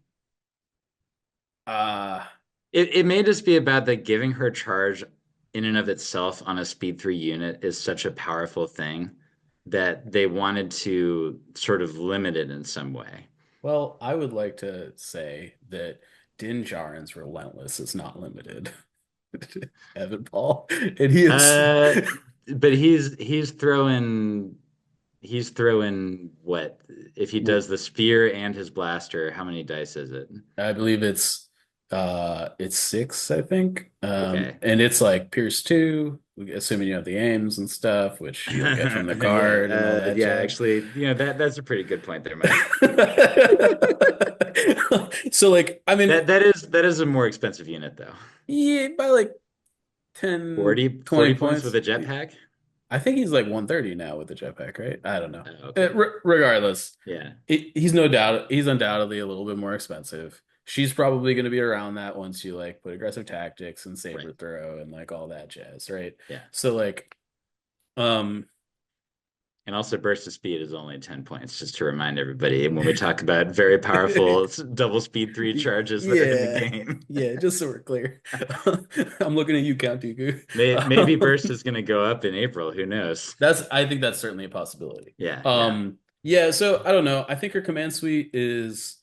uh It may just be about that giving her charge in and of itself on a speed 3 unit is such a powerful thing that they wanted to sort of limit it in some way. well, I would like to say that Din Djarin's relentless is not limited. Evan Paul. And he is Uh, but he's throwing what if he does the spear and his blaster, how many dice is it? I believe it's six, I think. Okay. And it's like Pierce 2, assuming you have the aims and stuff, which you'll get from the card and all that Yeah, jazz. actually, that's a pretty good point there, Mike. So like I mean That is a more expensive unit though. yeah, by like 10, 40 20 points with points. a jetpack? I think he's like 130 now with the jetpack, right? I don't know. Okay. Regardless, Yeah. he's undoubtedly a little bit more expensive. She's probably going to be around that once you like put aggressive tactics and Right. saber throw and like all that jazz, right? Yeah. So like, um, And also, burst of speed is only 10 points, just to remind everybody when we talk about very powerful double speed three charges that are in the Yeah. game. Yeah, just so we're clear. I'm looking at you, Count Dooku. Maybe burst is going to go up in April. Who knows? I think that's certainly a possibility. Yeah, yeah. Yeah, so I don't know. I think her command suite is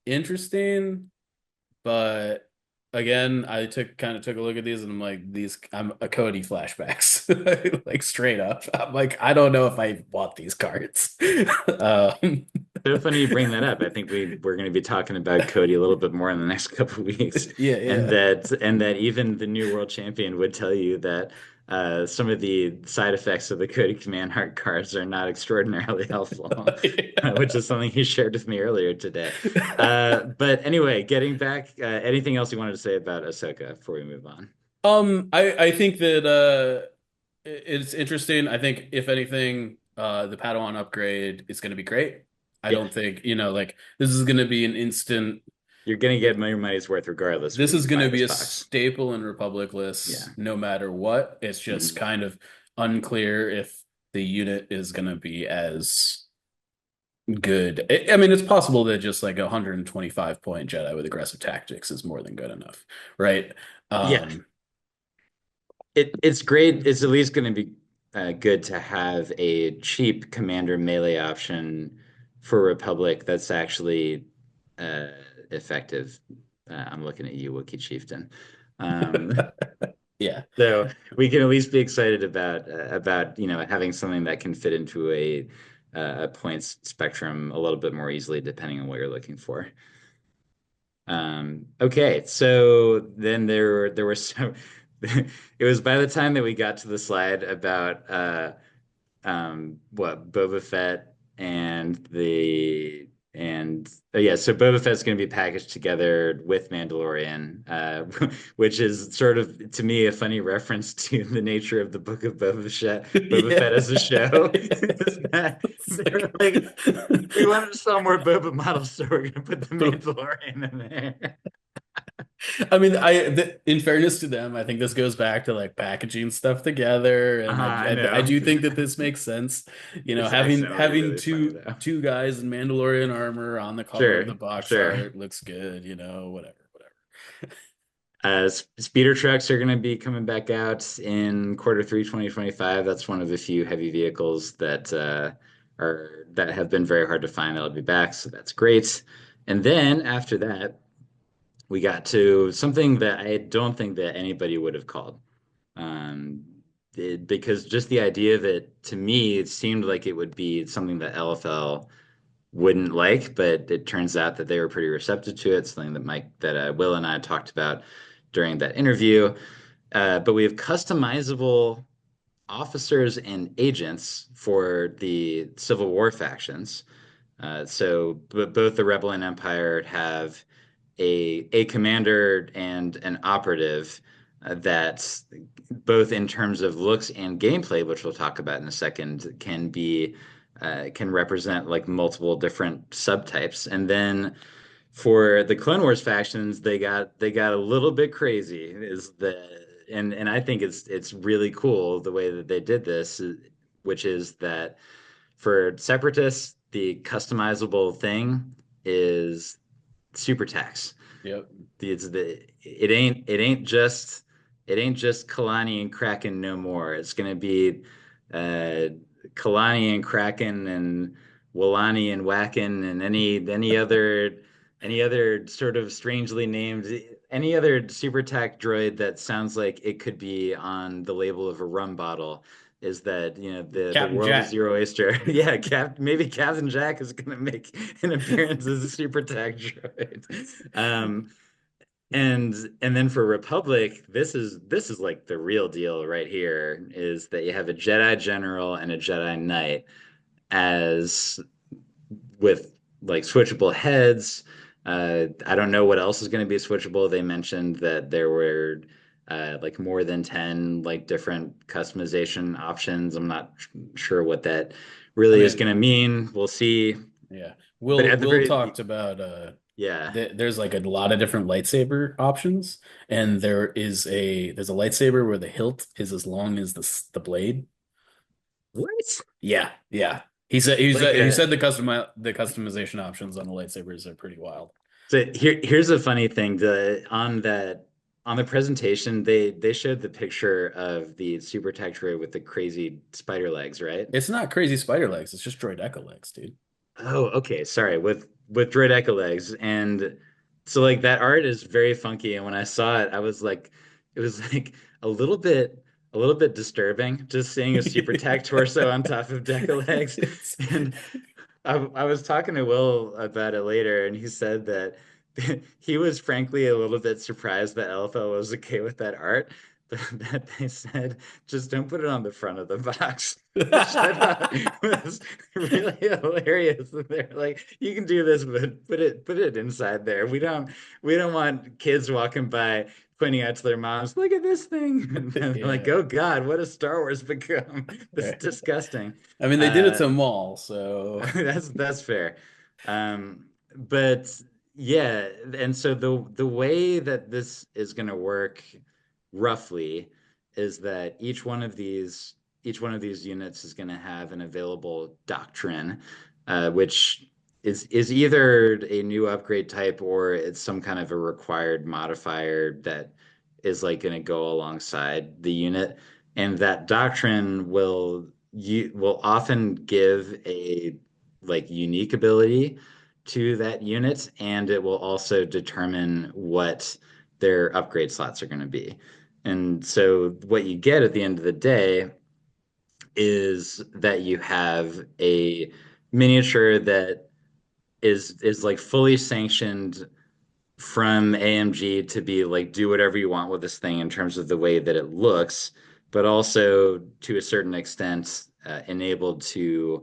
interesting, but again, I took a look at these and I'm like, I'm a Cody flashbacks. Like straight up. I'm like, I don't know if I want these cards. Um, So funny you bring that up. I think we're going to be talking about Cody a little bit more in the next couple of weeks, yeah, yeah. and that even the new world champion would tell you that some of the side effects of the Cody Command Heart cards are not extraordinarily helpful, which is something he shared with me earlier today. But anyway, getting back, anything else you wanted to say about Ahsoka before we move on? I think that it's interesting. I think if anything, the Padawan upgrade is going to be great. I Yeah, don't think, like this is going to be an instant you're going to get like your money's worth regardless this when is you going buy to this be a box. staple in Republic Yeah. lists no matter what. It's just Mhm. kind of unclear if the unit is going to be as good. I mean, it's possible that just like a 125 point Jedi with aggressive tactics is more than good enough, right? Yeah, Um, it's great. It's at least going to be good to have a cheap commander melee option for Republic that's actually uh, effective. I'm looking at you, Wookiee Chieftain. Um, yeah. so we can at least be excited about having something that can fit into a points spectrum a little bit more easily, depending on what you're looking for. Okay, so then there were so it was by the time that we got to the slide about what Boba Fett yeah, so Boba Fett's going to be packaged together with Mandalorian, which is sort of to me a funny reference to the nature of the book of Boba Fett as a Yeah. show. Is that they're Sick. like, we wanted to sell more Boba models, so we're going to put the Mandalorian in there. I mean, in fairness to them, I think this goes back to like packaging stuff together, and I I know. do think that this makes sense. It's accidentally Having really funny though. two guys in Mandalorian armor on the cover of Sure, the box sure. art looks good, whatever, whatever. Speeder trucks are going to be coming back out in Q3 2025. That's one of the few heavy vehicles that have been very hard to find that'll be back, so that's great. And then after that, we got to something that I don't think that anybody would have called. Um, because just the idea of it, to me, it seemed like it would be something that LFL wouldn't like, but it turns out that they were pretty receptive to it. Something that Will and I talked about during that interview. But we have customizable officers and agents for the Civil War factions. Both the Rebel and Empire have a commander and an operative that both in terms of looks and gameplay, which we'll talk about in a second, can represent like multiple different subtypes. And then for the Clone Wars factions, they got a little bit crazy. And I think it's really cool the way that they did this, which is that for Separatists, the customizable thing is super tax. Yep. It ain't just Kalani and Kraken no more. It's gonna be uh Kalani and Kraken and Walani and Wacken and any other sort of strangely named any other super tac droid that sounds like it could be on the label of a rum bottle is that the Captain world is Jack. your oyster. Yeah, maybe Captain Jack is gonna make an appearance as a super tag droid. Um, and then for Republic, this is like the real deal right here, is that you have a Jedi General and a Jedi Knight as with like switchable heads. I don't know what else is going to be switchable. They mentioned that there were like more than 10 like different customization options. I'm not sure what that I really is mean, going to mean. We'll see. yeah. But at the Will very talked about yeah. there's like a lot of different lightsaber options, and there's a lightsaber where the hilt is as long as the blade. What? Yeah, yeah. He Like said a the customization options on the lightsabers are pretty wild. So here's a funny thing. On the presentation, they showed the picture of the Super Tech droid with the crazy spider legs, right? It's not crazy spider legs, it's just droid echo legs, dude. Oh, okay. Sorry, with droid echo legs, and so like that art is very funky. And when I saw it, I was like, it was like a little bit a little bit disturbing just seeing a Super Tech torso on top of Deca legs, It's and I was talking to Will about it later, and he said that he was frankly a little bit surprised that LFL was okay with that art, but that they said just don't put it on the front of the box, which I thought was really hilarious. They're like, you can do this, but put it inside there. We don't want kids walking by pointing out to their moms, look at this thing. And they're like, yeah. oh God, what has Star Wars become? This is Right. disgusting. I mean, they did it Uh, to Maul, so that's fair. But yeah, and so the way that this is going to work roughly is that each one of these units is going to have an available doctrine, which is either a new upgrade type or it's some kind of a required modifier that is like going to go alongside the unit. And that doctrine will often give a like unique ability to that unit, and it will also determine what their upgrade slots are going to be. And so what you get at the end of the day is that you have a miniature that is like fully sanctioned from AMG to be like do whatever you want with this thing in terms of the way that it looks, but also to a certain extent enabled to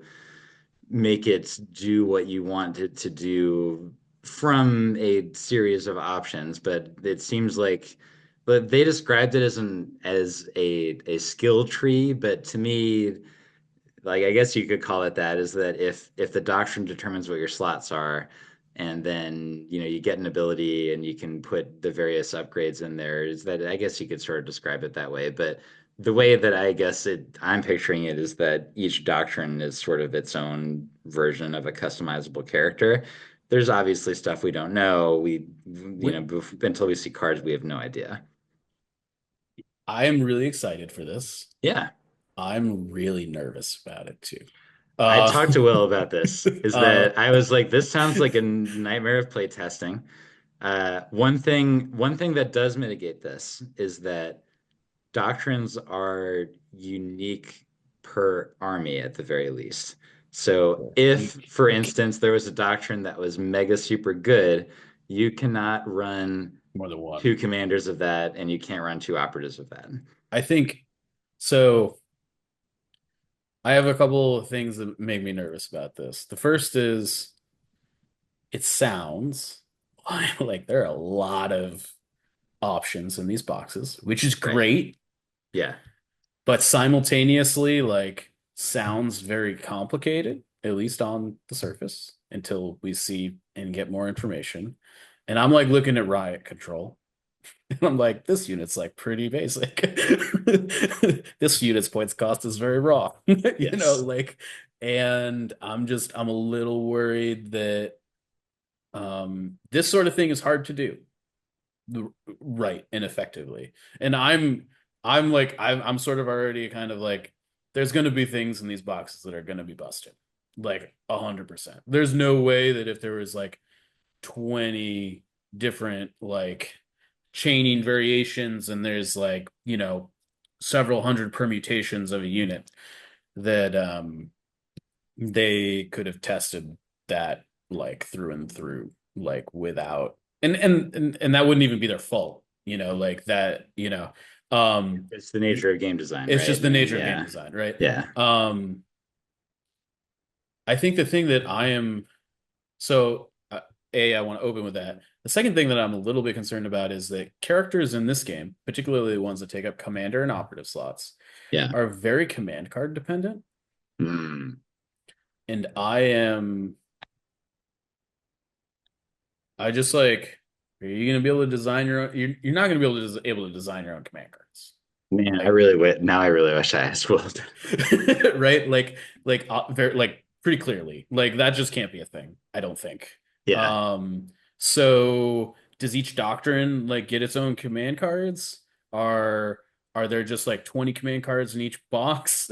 make it do what you want it to do from a series of options. But it seems like, but they described it as a skill tree, but to me, like I guess you could call it that, is that if the doctrine determines what your slots are, and then you know you get an ability and you can put the various upgrades in there, is that I guess you could sort of describe it that way. But the way that I guess I'm picturing it is that each doctrine is sort of its own version of a customizable character. There's obviously stuff we don't know. You know, until we see cards, we have no idea. I am really excited for this. Yeah. I'm really nervous about it too. I Uh, talked to Will about this, is uh, that I was like, this sounds like a nightmare of playtesting. One thing that does mitigate this is that doctrines are unique per army at the very least. So if, for you can instance, there was a doctrine that was mega super good, you cannot run more than one. two commanders of that, and you can't run two operatives of that. I think so. I have a couple of things that make me nervous about this. The first is it sounds like there are a lot of options in these boxes, which is Right. great, Yeah. but simultaneously, like, sounds very complicated, at least on the surface, until we see and get more information. And I'm like looking at riot control, and I'm like, this unit's like pretty basic. This unit's points cost is very raw, Yes. like, and I'm a little worried that this sort of thing is hard to do right and effectively. And I'm sort of already kind of like there's going to be things in these boxes that are going to be busted, like 100%. There's no way that if there was like 20 different like chaining variations and there's like several hundred permutations of a unit that they could have tested that like through and through, like without and that wouldn't even be their fault, like that, It's the nature of game design, it's right? just the And nature of game yeah. design, right? Yeah. um I think the thing that I am so I want to open with that. The second thing that I'm a little bit concerned about is that characters in this game, particularly the ones that take up commander and operative slots, Yeah. are very command card dependent. Mm. And I just like, are you going to be able to design your own? You're not going to be able to design your own command cards. Man, Like, I really wish I asked Wilt. right? Very, like pretty clearly. Like that just can't be a thing, I don't think. Yeah. Um, so does each doctrine like get its own command cards? Are are there just like 20 command cards in each box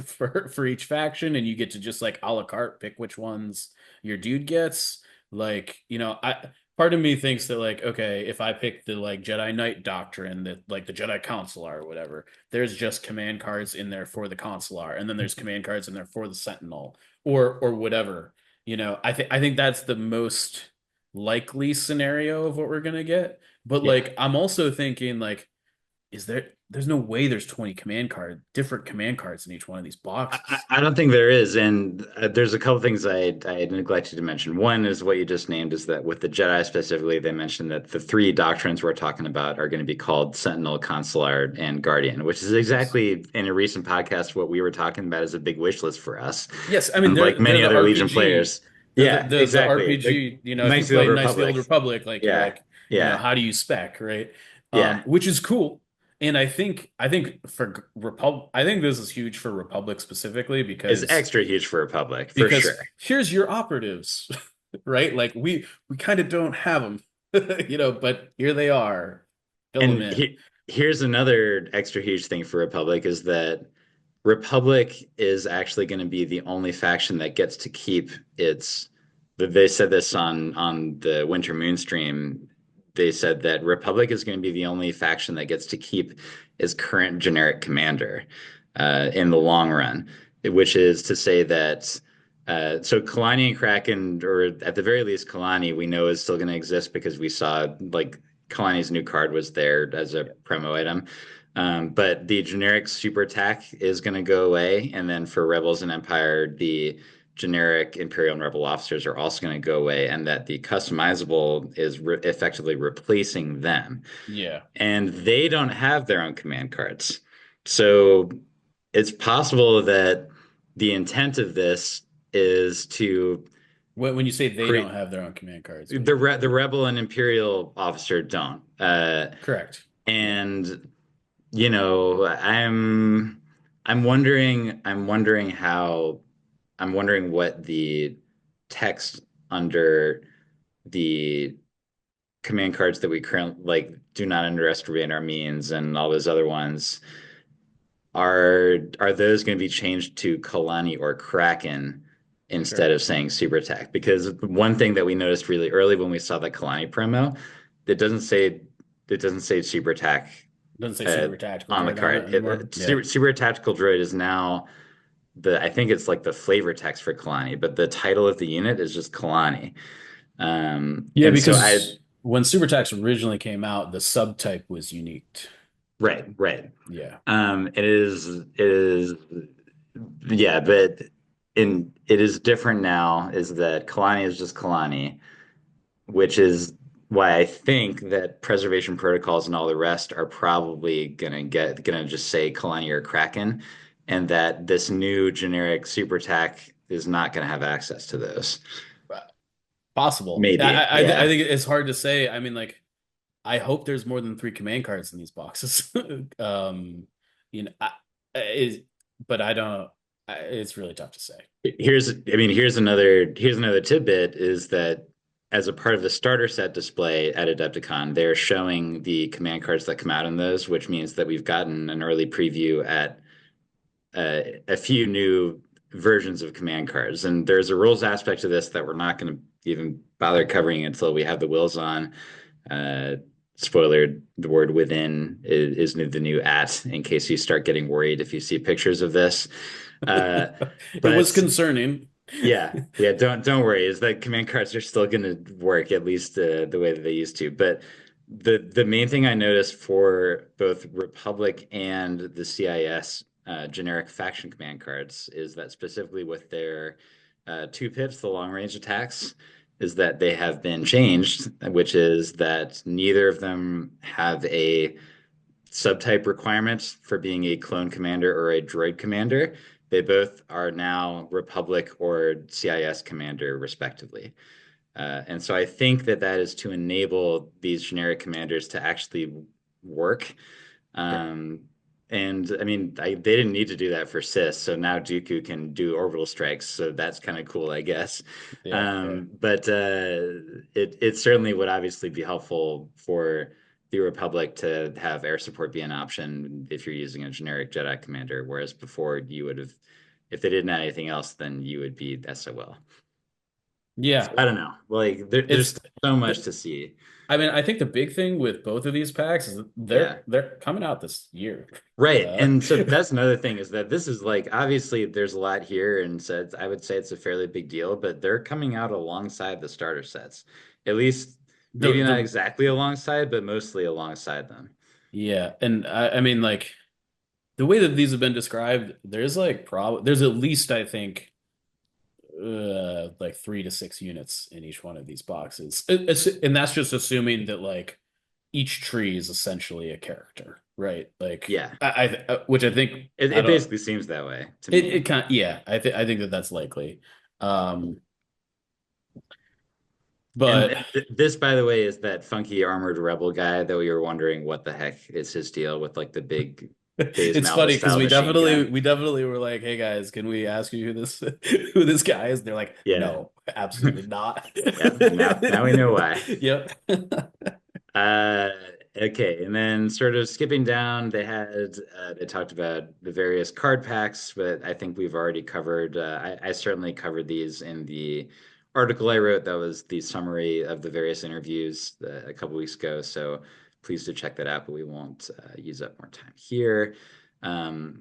for each faction and you get to just like a la carte pick which ones your dude gets? Like, I part of me thinks that like, okay, if I pick the like Jedi Knight doctrine that like the Jedi Council or whatever, there's just command cards in there for the consular, and then there's command cards in there for the sentinel or whatever. I think that's the most likely scenario of what we're gonna get. But Yeah. like I'm also thinking like, there's no way there's 20 different command cards in each one of these boxes. I don't think there is, and there's a couple things I neglected to mention. One is what you just named, is that with the Jedi specifically, they mentioned that the three doctrines we're talking about are going to be called Sentinel, Consular, and Guardian, which is Yes. exactly in a recent podcast what we were talking about as a big wish list for us, Yes, I mean like they're many the other Legion RPG. players. They're the Yeah, the, the exactly. The RPG, if you Knights of the Old play Knights of the Old Republic. Republic, like you're Yeah, like, yeah, how do you spec, right? yeah. Which is cool. And I think for I think this is huge for Republic specifically It's because extra huge for Republic for because sure. here's your operatives, right? Like we kind of don't have them, but here they are. Fill them And in. here's another extra huge thing for Republic is that Republic is actually going to be the only faction that gets to keep its. They said this on the Winter Moon stream. They said that Republic is going to be the only faction that gets to keep its current generic commander in the long run, which is to say that. So Kalani and Kraken, or at the very least Kalani, we know is still going to exist because we saw like Kalani's new card was there as a promo item. But the generic super attack is going to go away. And then for Rebels and Empire, the generic Imperial and Rebel officers are also going to go away. And that the customizable is effectively replacing them. Yeah. And they don't have their own command cards. So it's possible that the intent of this is to When you say they don't create have their own command cards, what do you mean? the Rebel and Imperial officer don't. Correct. Yeah. And I'm wondering what the text under the command cards that we currently like do not underestimate our means and all those other ones are those going to be changed to Kalani or Kraken instead Sure. of saying super attack? Because one thing that we noticed really early when we saw the Kalani promo, it doesn't say it doesn't say super attack Doesn't say uh, super tactical on the droid on card. it anymore. Yeah. Super Tactical Droid is now I think it's like the flavor text for Kalani, but the title of the unit is just Kalani. Yeah, And so I, because when super tax originally came out, the subtype was unique. right, right. Yeah. Yeah, but it is different now, is that Kalani is just Kalani, which is why I think that preservation protocols and all the rest are probably gonna just say Kalani or Kraken, and that this new generic super attack is not gonna have access to those. Possible. Maybe, I yeah. think it's hard to say. I mean, like, I hope there's more than three command cards in these boxes. You know, is but I don't. It's really tough to say. Here's another tidbit is that as a part of the starter set display at Adepticon, they're showing the command cards that come out in those, which means that we've gotten an early preview at a few new versions of command cards. And there's a rules aspect to this that we're not going to even bother covering until we have the wheels on. Uh, Spoiler, the word within is the new at, in case you start getting worried if you see pictures of this. Uh, It was but concerning. yeah, yeah, don't worry. Is that command cards are still going to work at least the way that they used to. But the main thing I noticed for both Republic and the CIS generic faction command cards is that specifically with their two pips, the long range attacks, is that they have been changed, which is that neither of them have a subtype requirements for being a clone commander or a droid commander. They both are now Republic or CIS commander, respectively. And so I think that that is to enable these generic commanders to actually work. Sure. Um, And I mean, they didn't need to do that for Sis, so now Dooku can do orbital strikes, so that's kind of cool, I guess. Yeah, yeah. But it certainly would obviously be helpful for the Republic to have air support be an option if you're using a generic Jedi commander, whereas before you would have, if they didn't have anything else, then you would be SOL. So Yeah. I don't know. Like there's It's so much the, to see. I mean, I think the big thing with both of these packs is that Yeah. they're coming out this year. Right. Uh, And so that's another thing is that this is like obviously there's a lot here and so I would say it's a fairly big deal, but they're coming out alongside the starter sets. At least maybe not the exactly alongside, but mostly alongside them. yeah, and I mean like the way that these have been described, there's like there's at least I think like 3 to 6 units in each one of these boxes. And that's just assuming that like each tree is essentially a character, right? Like Yeah. which I think I It don't basically seems that way to it me. kind of, yeah, I think that that's likely. Um And but this, by the way, is that funky armored rebel guy that we were wondering what the heck is his deal with like the big Days it's Malva funny because style machine gun. we definitely were like, "Hey guys, can we ask you who this who this guy is?" And they're like, Yeah. "No, absolutely not." Yeah. Now we know why. Yep. Uh, okay, and then sort of skipping down, they talked about the various card packs, but I think we've already covered. I certainly covered these in the article I wrote. That was the summary of the various interviews a couple weeks ago. So please do check that out, but we won't use up more time here. Um,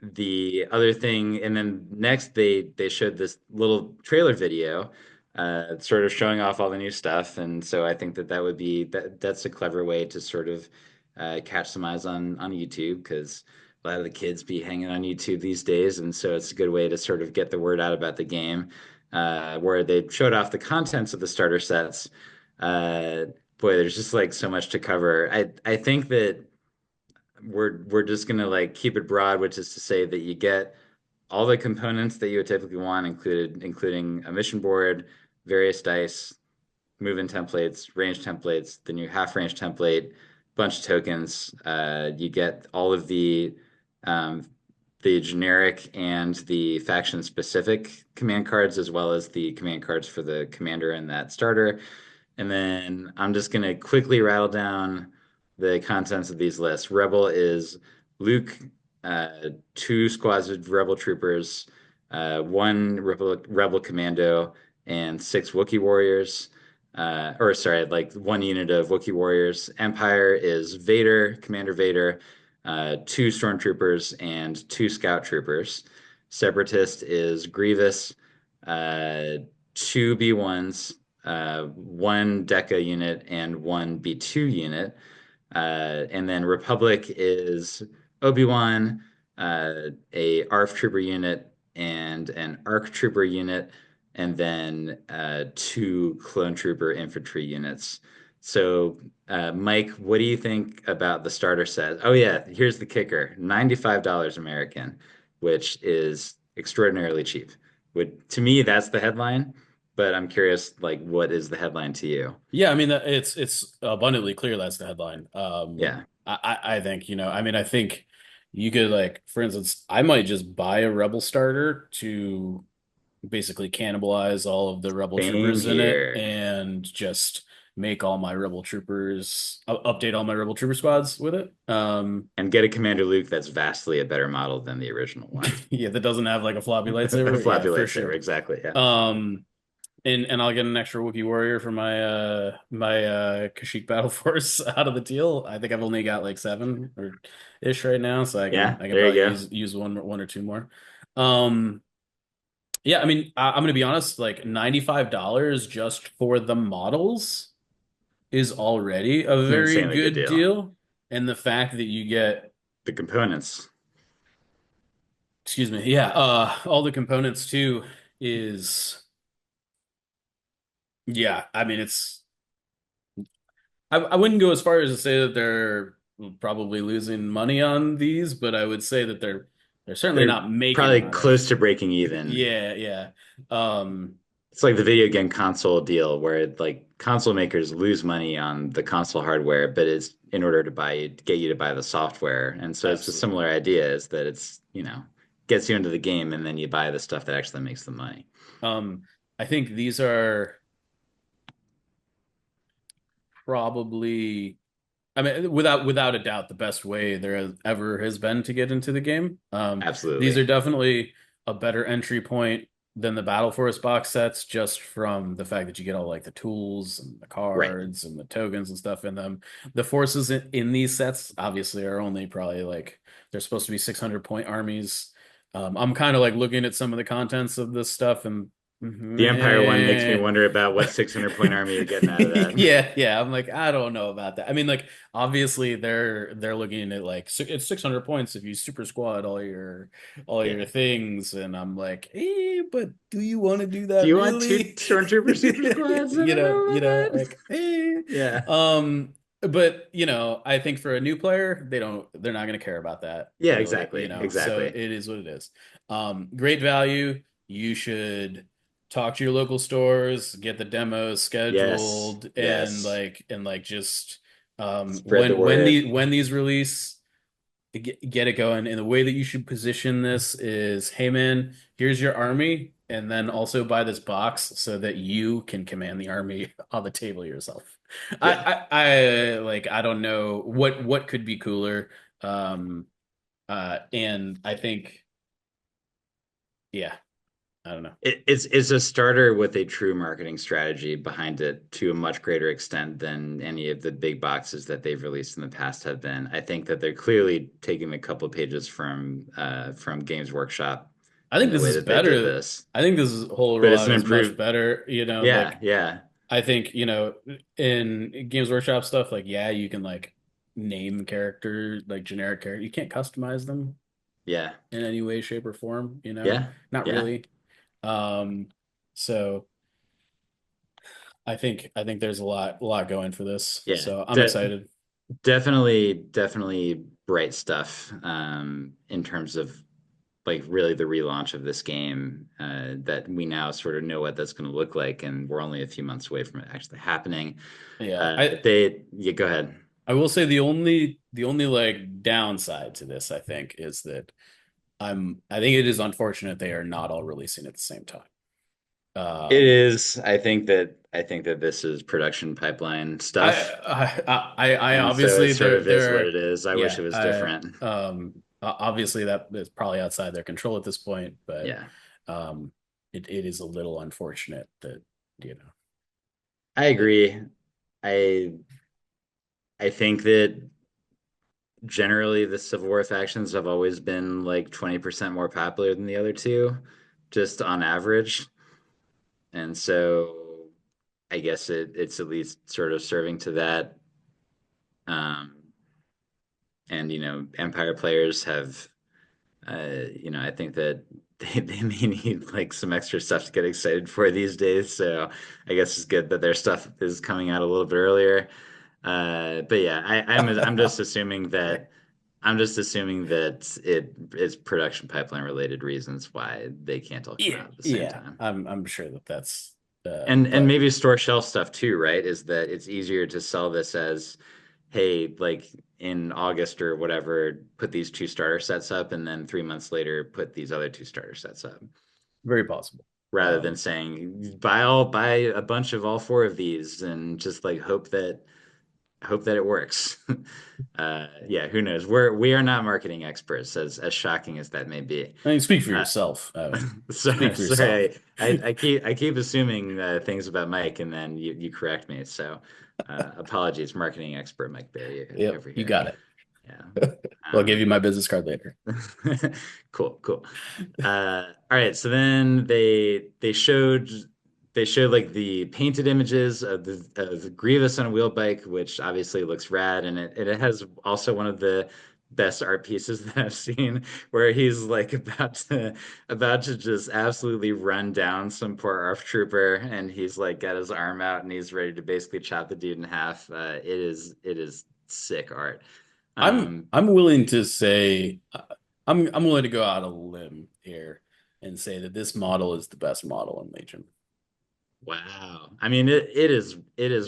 the other thing, and then next they showed this little trailer video, sort of showing off all the new stuff, and so I think that that's a clever way to sort of catch some eyes on YouTube because a lot of the kids be hanging on YouTube these days, and so it's a good way to sort of get the word out about the game. Where they showed off the contents of the starter sets. Uh, Boy, there's just like so much to cover. I think that we're just gonna like keep it broad, which is to say that you get all the components that you would typically want, including a mission board, various dice, move-in templates, range templates, the new half-range template, bunch of tokens. You get all of um, the generic and the faction-specific command cards, as well as the command cards for the commander and that starter. And then I'm just going to quickly rattle down the contents of these lists. Rebel is Luke, two squads of Rebel troopers, one Rebel commando, and six Wookiee warriors. Or sorry, like one unit of Wookiee warriors. Empire is Vader, Commander Vader, two stormtroopers, and two scout troopers. Separatist is Grievous, uh, two B1s, one DECA unit and one B2 unit. And then Republic is Obi-Wan, a ARF trooper unit and an ARC trooper unit, and then two clone trooper infantry units. So, Mike, what do you think about the starter set? Oh yeah, here's the kicker: $95 American, which is extraordinarily cheap. Would to me, that's the headline, but I'm curious, like, what is the headline to you? Yeah, I mean it's abundantly clear that's the headline. Yeah, I think, I mean I think you could like for instance, I might just buy a Rebel starter to basically cannibalize all of the Rebel same troopers in it here. and just make all my Rebel troopers update all my Rebel trooper squads with it. And get a Commander Luke that's vastly a better model than the original one. Yeah, that doesn't have like a floppy A lightsaber. Yeah, floppy for lightsaber, sure. exactly. Yeah. Um and I'll get an extra Wookiee warrior for my Kashyyyk battle force out of the deal. I think I've only got like seven or ish right now, so Yeah, I can there you probably go. use one or two more. Um yeah, I mean I'm gonna be honest, like $95 just for the models is already a It's an very insanely good good deal. deal. And the fact that you get, The components. excuse me, yeah, all the components too is, yeah, I mean, I wouldn't go as far as to say that they're probably losing money on these, but I would say that they're certainly They're not making probably money. close to breaking even. Yeah, yeah. Um, It's like the video game console deal where like console makers lose money on the console hardware, but it's in order to get you to buy the software. And so it's a Absolutely. similar idea, is that it's, gets you into the game and then you buy the stuff that actually makes the money. Um, I think these are probably, I mean, without a doubt, the best way ever has been to get into the game. These Absolutely. are definitely a better entry point than the Battle Force box sets, just from the fact that you get all like the tools and the Right. cards and the tokens and stuff in them. The forces in these sets obviously are only probably like they're supposed to be 600 point armies. I'm kind of like looking at some of the contents of this stuff and The Empire one makes me meh. wonder about what 600 point army you're getting out of that. Yeah, yeah. I'm like, I don't know about that. I mean, like, obviously they're looking at like it's 600 points if you super squad all Yeah. your things, and I'm like, but do you want to do Do that you want two really? Stormtrooper super squads? I don't know about that. Like, Yeah. But I think for a new player, they're not going to care about that Yeah, really, exactly. So Exactly. it is what it is. Great value. You should talk to your local stores, get the demos Yes. scheduled, and Yes. just Spread the word. when these release, get it going. And the way that you should position this is, hey man, here's your army, and then also buy this box so that you can command the army on the table yourself. Yeah. I don't know what could be cooler. Um, and I think, yeah, I don't know. It's a starter with a true marketing strategy behind it to a much greater extent than any of the big boxes that they've released in the past have been. I think that they're clearly taking a couple pages from Games Workshop I in think the this way is that they did better. this. I think this whole But it's rollout an is much improved, better. yeah, yeah, I think, in Games Workshop stuff, like, yeah, you can like name character, like generic character. You can't customize them yeah, in any way, shape, or form, yeah, Not yeah, really. Um, so I think there's a lot going for this. yeah. So I'm excited. Definitely bright stuff in terms of like really the relaunch of this game, that we now sort of know what that's going to look like, and we're only a few months away from it actually happening. Yeah. Yeah, go ahead. I will say the only like downside to this, I think, is that I think it is unfortunate they are not all releasing at the same time. It Um, is. I think that this is production pipeline stuff, I and so it obviously sort of is what it is. I wish yeah, it was different. obviously that is probably outside their control at this point, but Yeah, um, it is a little unfortunate that, I it, agree. I I think that generally the Civil War factions have always been like 20% more popular than the other two, just on average. And so I guess it's at least sort of serving to that. Um, and Empire players have, I think that they may need like some extra stuff to get excited for these days. So I guess it's good that their stuff is coming out a little bit earlier. But yeah, I'm just assuming that it's production pipeline related reasons why they can't all come yeah, out at the same yeah, time. I'm sure that that's And but maybe store shelf stuff too, right? Is that it's easier to sell this as, hey, like in August or whatever, put these two starter sets up, and then 3 months later, put these other two starter sets up, very possible. rather than Um, saying buy a bunch of all four of these and just like hope that it works. Yeah, who knows? We are not marketing experts, as shocking as that may be. I mean, speak for Uh, yourself, Evan. Speak so, for yourself. sorry, I keep assuming things about Mike, and then you correct me. So, apologies, marketing expert Mike Barry Yep, over you here. got it. Yeah. I'll give you Um, my business card later. cool, cool. All right, so then they showed like the painted images of Grievous on a wheel bike, which obviously looks rad, and it has also one of the best art pieces that I've seen, where he's like about to just absolutely run down some poor ARF trooper, and he's like got his arm out and he's ready to basically chop the dude in half. It is sick art. Um, I'm willing to say I'm willing to go out on a limb here and say that this model is the best model in Legion. Wow. I mean, it is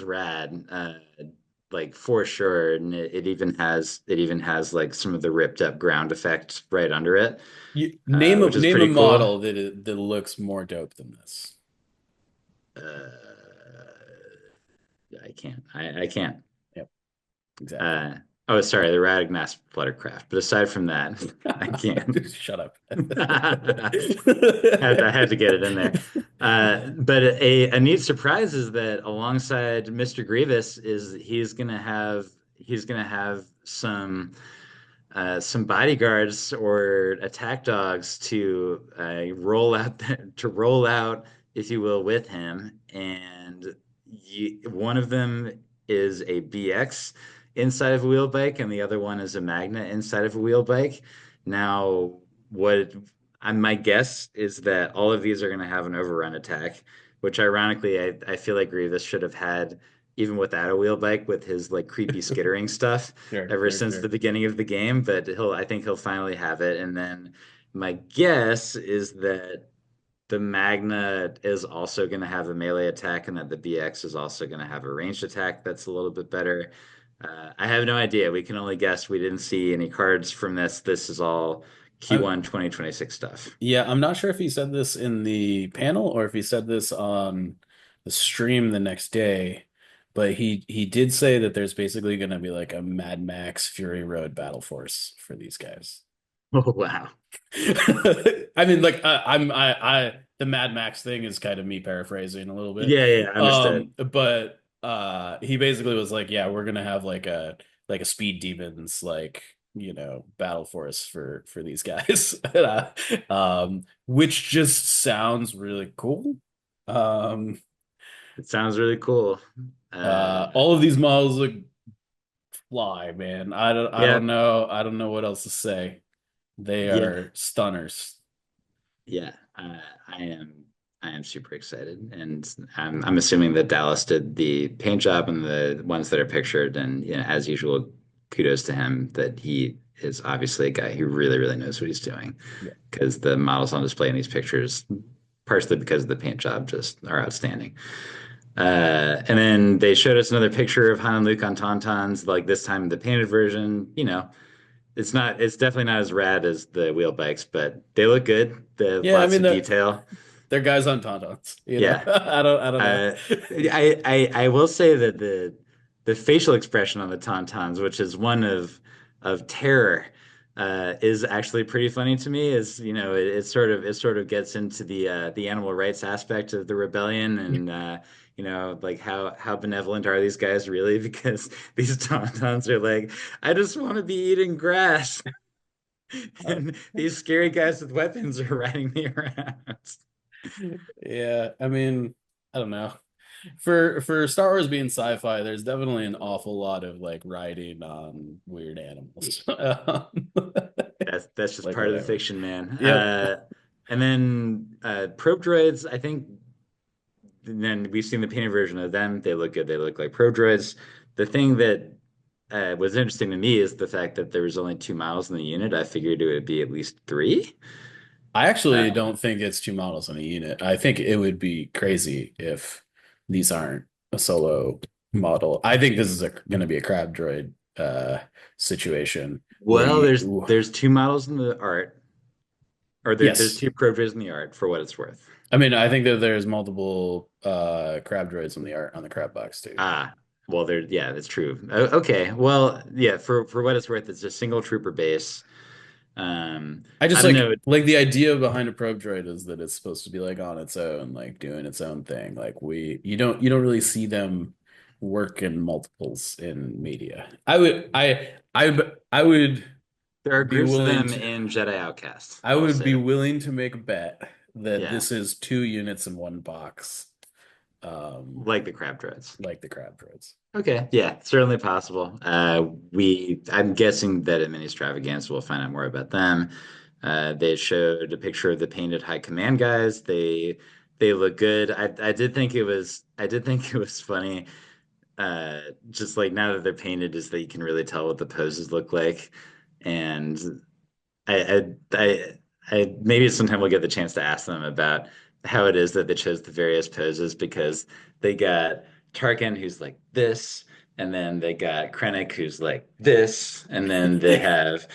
rad. like for sure, and it even has like some of the ripped up ground effect right under it, You, which is name a pretty cool. model that looks more dope than this. Uh, I can't. I can't. Yep, exactly. Uh, oh, sorry, the Radagnas Fluttercraft. But aside from that, I can't. Shut up. I had to get it in there. But a neat surprise is that alongside Mr. Grievous is he's gonna have some bodyguards or attack dogs to roll out, if you will, with him. And one of them is a BX inside of a wheel bike, and the other one is a Magna inside of a wheel bike. Now, what my guess is that all of these are going to have an overrun attack, which ironically, I feel like Grievous should have had even without a wheel bike with his like creepy skittering stuff Sure, ever sure, since the sure. beginning of the game, but I think he'll finally have it. And then my guess is that the Magna is also going to have a melee attack, and that the BX is also going to have a ranged attack that's a little bit better. I have no idea. We can only guess. We didn't see any cards from this. This is all I'm, Q1 2026 stuff. yeah, I'm not sure if he said this in the panel or if he said this on the stream the next day, but he did say that there's basically going to be like a Mad Max Fury Road battle force for these guys. Oh, wow. I mean, like the Mad Max thing is kind of me paraphrasing a little bit. Yeah, yeah, understood. But he basically was like, yeah, we're gonna have like a speed demons like battle force for these guys, which just sounds really cool. Um, It sounds really cool. Uh, all of these models look fly, man. I yeah, don't know. I don't know what else to say. They yeah, are stunners. yeah. I am super excited, and I'm assuming that Dallas did the paint job and the ones that are pictured, and as usual, kudos to him that he is obviously a guy who really, really knows what he's doing, Yeah. because the models on display in these pictures, partially because of the paint job, just are outstanding. And then they showed us another picture of Han and Luke on Tauntauns, like this time the painted version. It's definitely not as rad as the wheel bikes, but they look good. They have Yeah, I lots mean of detail. they're guys on tauntauns, Yeah. I don't know. Uh, I will say that the facial expression on the Tauntauns, which is one of terror, is actually pretty funny to me. Is it sort of gets into the animal rights aspect of the rebellion, and like how benevolent are these guys really? Because these Tauntauns are like, I just want to be eating grass, and these scary guys with weapons are riding me around. Yeah, I mean, I don't know. For Star Wars being sci-fi, there's definitely an awful lot of like riding on weird animals. That's just Like part of the whatever. fiction, man. Yep. And then probe droids, I think. And then we've seen the painted version of them. They look good. They look like probe droids. The thing that was interesting to me is the fact that there was only 2 miles in the unit. I figured it would be at least three. I actually Uh, don't think it's 2 models in a unit. I think it would be crazy if these aren't a solo model. I think this is going to be a crab droid situation where well, there's 2 models in the art, or there's yes. two probe droids in the art for what it's worth. I mean, I think that there's multiple crab droids on the art on the crab box too. Ah, well, yeah, that's true. Okay, well, yeah, for what it's worth, it's a single trooper base. I I just don't know. like the idea behind a probe droid is that it's supposed to be like on its own, like doing its own thing. Like you don't really see them work in multiples in media. I would There are be groups of willing them to in Jedi Outcast. I I will would be say, willing to make a bet that yeah, this is 2 units in one box, like the crab droids. like the crab droids. Okay, yeah, certainly possible. I'm guessing that at Mini Extravaganza we'll find out more about them. They showed a picture of the painted high command guys. They look good. I did think it was funny. Just like now that they're painted, is that you can really tell what the poses look like, and I maybe sometime we'll get the chance to ask them about how it is that they chose the various poses, because they got Tarkin who's like this, and then they got Krennic who's like this, and then they have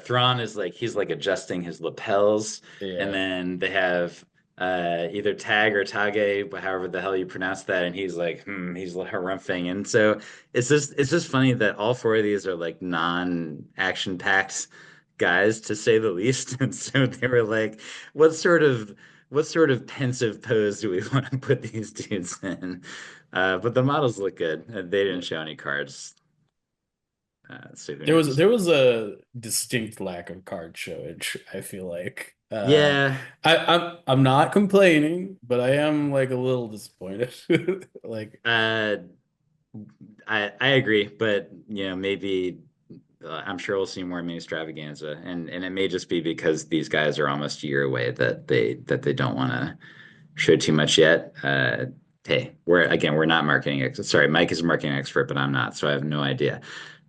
Thrawn is like he's like adjusting his lapels, and Yeah. then they have either Tag or Tage, however the hell you pronounce that, and he's like he's harumphing, and so it's just funny that all four of these are like non-action packed guys to say the least, and so they were like, what sort of pensive pose do we want to put these dudes in? But the models look good. They didn't show any cards, so who knows? There was a distinct lack of card showage, I feel like. Yeah, I'm not complaining, but I am like a little disappointed. Like uh, I agree, but maybe I'm sure we'll see more mini extravaganza, and it may just be because these guys are almost a year away that they don't want to show too much yet. Hey, we're not marketing experts. Sorry, Mike is a marketing expert, but I'm not, so I have no idea.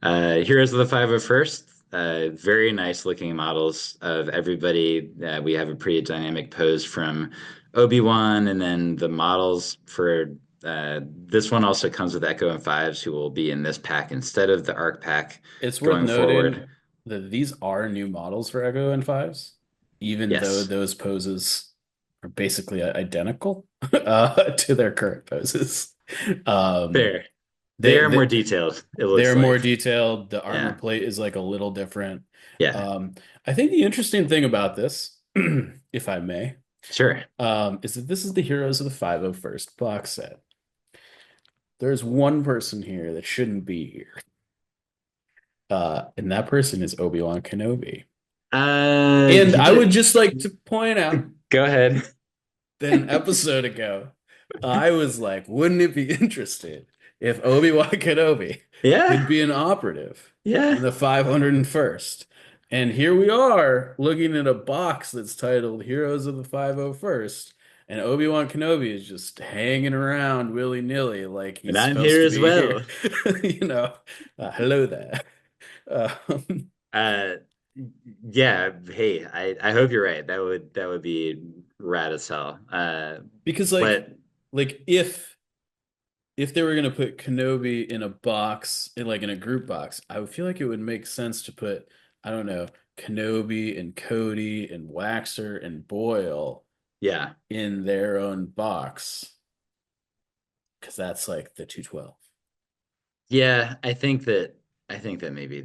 Heroes of the 501st, very nice looking models of everybody. We have a pretty dynamic pose from Obi-Wan, and then the models for this one also comes with Echo and Fives, who will be in this pack instead of the Arc pack it's worth going forward. noting that these are new models for Echo and Fives, even though Yes, those poses are basically identical to their current poses. Um, fair. They they, are more they detailed, it looks they're more like. detailed. The armor Yeah, plate is like a little different. yeah, Um, I think the interesting thing about this, if I may, sure. is that this is the Heroes of the 501st box set. There's one person here that shouldn't be here. And that person is Obi-Wan Kenobi. And You I would did. just like to point out Go ahead. that an episode ago, I was like, wouldn't it be interesting if Obi-Wan Kenobi could Yeah, be an operative in yeah. the 501st? And here we are looking at a box that's titled Heroes of the 501st, and Obi-Wan Kenobi is just hanging around willy-nilly like And he's I'm supposed here to as be here. well. You know, hello there. Um, Uh, yeah. Hey, I hope you're right. That would be rad as hell. because But like if they were gonna put Kenobi in a box, in a group box, I would feel like it would make sense to put, I don't know, Kenobi and Cody and Waxer and Boyle yeah, in their own box because that's like the 212. yeah. I think that maybe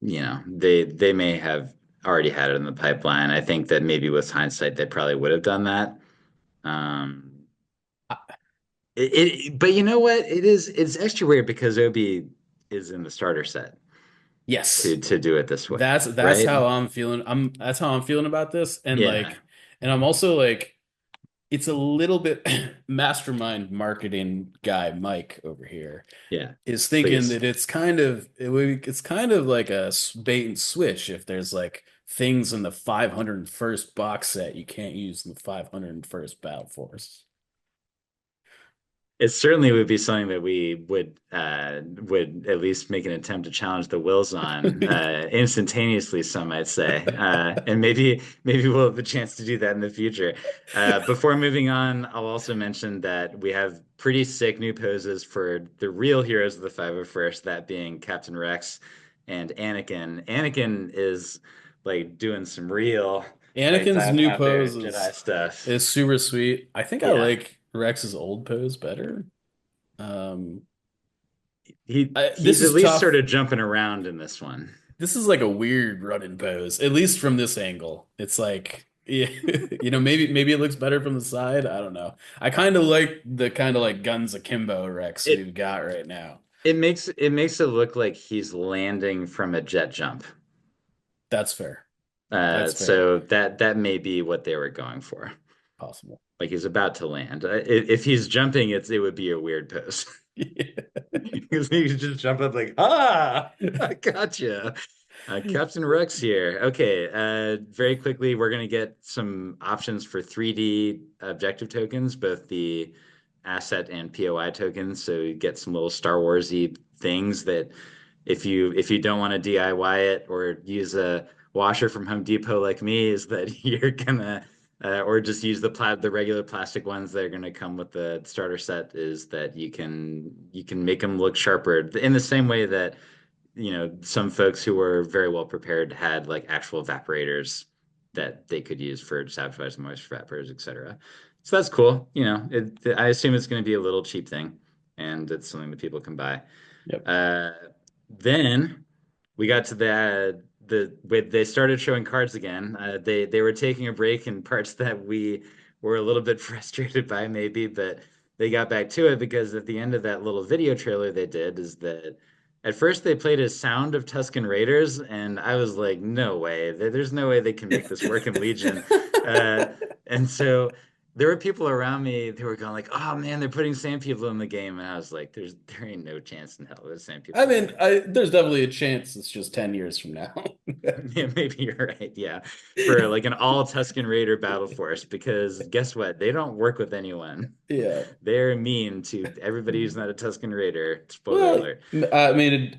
they may have already had it in the pipeline. I think that maybe with hindsight they probably would have done that. Um, but you know what? It's extra weird because Obi is in the starter set to Yes. do it this way, That's right? how I'm feeling. That's how I'm feeling about this. And Yeah, like, and I'm also like, it's a little bit mastermind marketing guy Mike over here yeah. is thinking Please. that it's kind of like a bait and switch if there's like things in the 501st box set you can't use in the 501st Battle Force. It certainly would be something that we would at least make an attempt to challenge the wills on instantaneously, some might say, and maybe we'll have the chance to do that in the future. Before moving on, I'll also mention that we have pretty sick new poses for the real heroes of the 501st, that being Captain Rex and Anakin. Anakin is like doing some real like Anakin's dialing new out their pose Jedi stuff. is super sweet. I think I Yeah. like Rex's old pose better. Um, He's this at is least sort tough. of jumping around in this one. This is like a weird running pose, at least from this angle. It's like, yeah, maybe it looks better from the side. I don't know. I kind of like the kind of like guns akimbo Rex It we've got right now. it makes it look like he's landing from a jet jump. That's fair. Uh, That's fair. so that may be what they were going for. Possible. Like he's about to land. If he's jumping, it would be a weird pose. Because he could just jump up like, I gotcha. Captain Rex here. Okay, very quickly, we're gonna get some options for 3D objective tokens, both the asset and POI tokens. So you get some little Star Warsy things that if you don't want to DIY it or use a washer from Home Depot like me, is that you're gonna or just use the regular plastic ones that are going to come with the starter set, is that you can make them look sharper in the same way that some folks who were very well prepared had like actual evaporators that they could use for sabotage moisture evaporators, etc. So that's cool. I assume it's going to be a little cheap thing, and it's something that people can buy. Yep. Uh, then we got to they started showing cards again. They were taking a break in parts that we were a little bit frustrated by maybe, but they got back to it because at the end of that little video trailer they did is that at first they played a sound of Tusken Raiders, and I was like, no way. There's no way they can make this work in Legion. Uh, and so there were people around me who were going like, "Oh man, they're putting sand people in the game," and I was like, there ain't no chance in hell that sand I people are mean, gonna." there's definitely a chance it's just 10 years from now. Yeah, maybe you're right. Yeah, for like an all Tusken Raider battle force, because guess what? They don't work with anyone. Yeah. They're mean to everybody who's not a Tusken Raider. Spoiler Well, alert. I mean,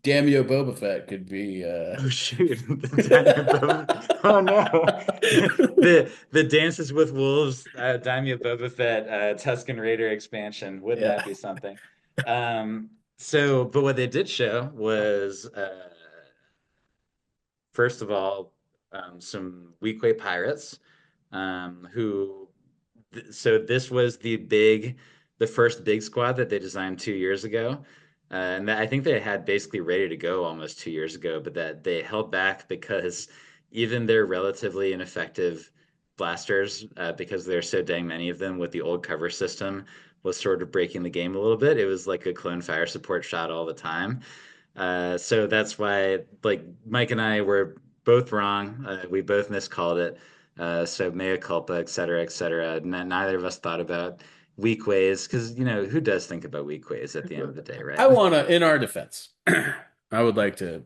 Damio Boba Fett could be Oh shoot, the Daimyo Boba. Oh no, the Dances with Wolves, Daimyo Boba Fett, Tusken Raider expansion. Wouldn't yeah. that be something? But what they did show was, first of all, some Weequay pirates, who so this was the first big squad that they designed 2 years ago. And I think they had basically ready to go almost 2 years ago, but that they held back because even their relatively ineffective blasters, because there's so dang many of them with the old cover system, was sort of breaking the game a little bit. It was like a clone fire support shot all the time. So that's why, like, Mike and I were both wrong. We both miscalled it. So mea culpa, et cetera, et cetera. Neither of us thought about weak ways because, who does think about weak ways at the end of the day, I right? want to, in our defense, I would like to,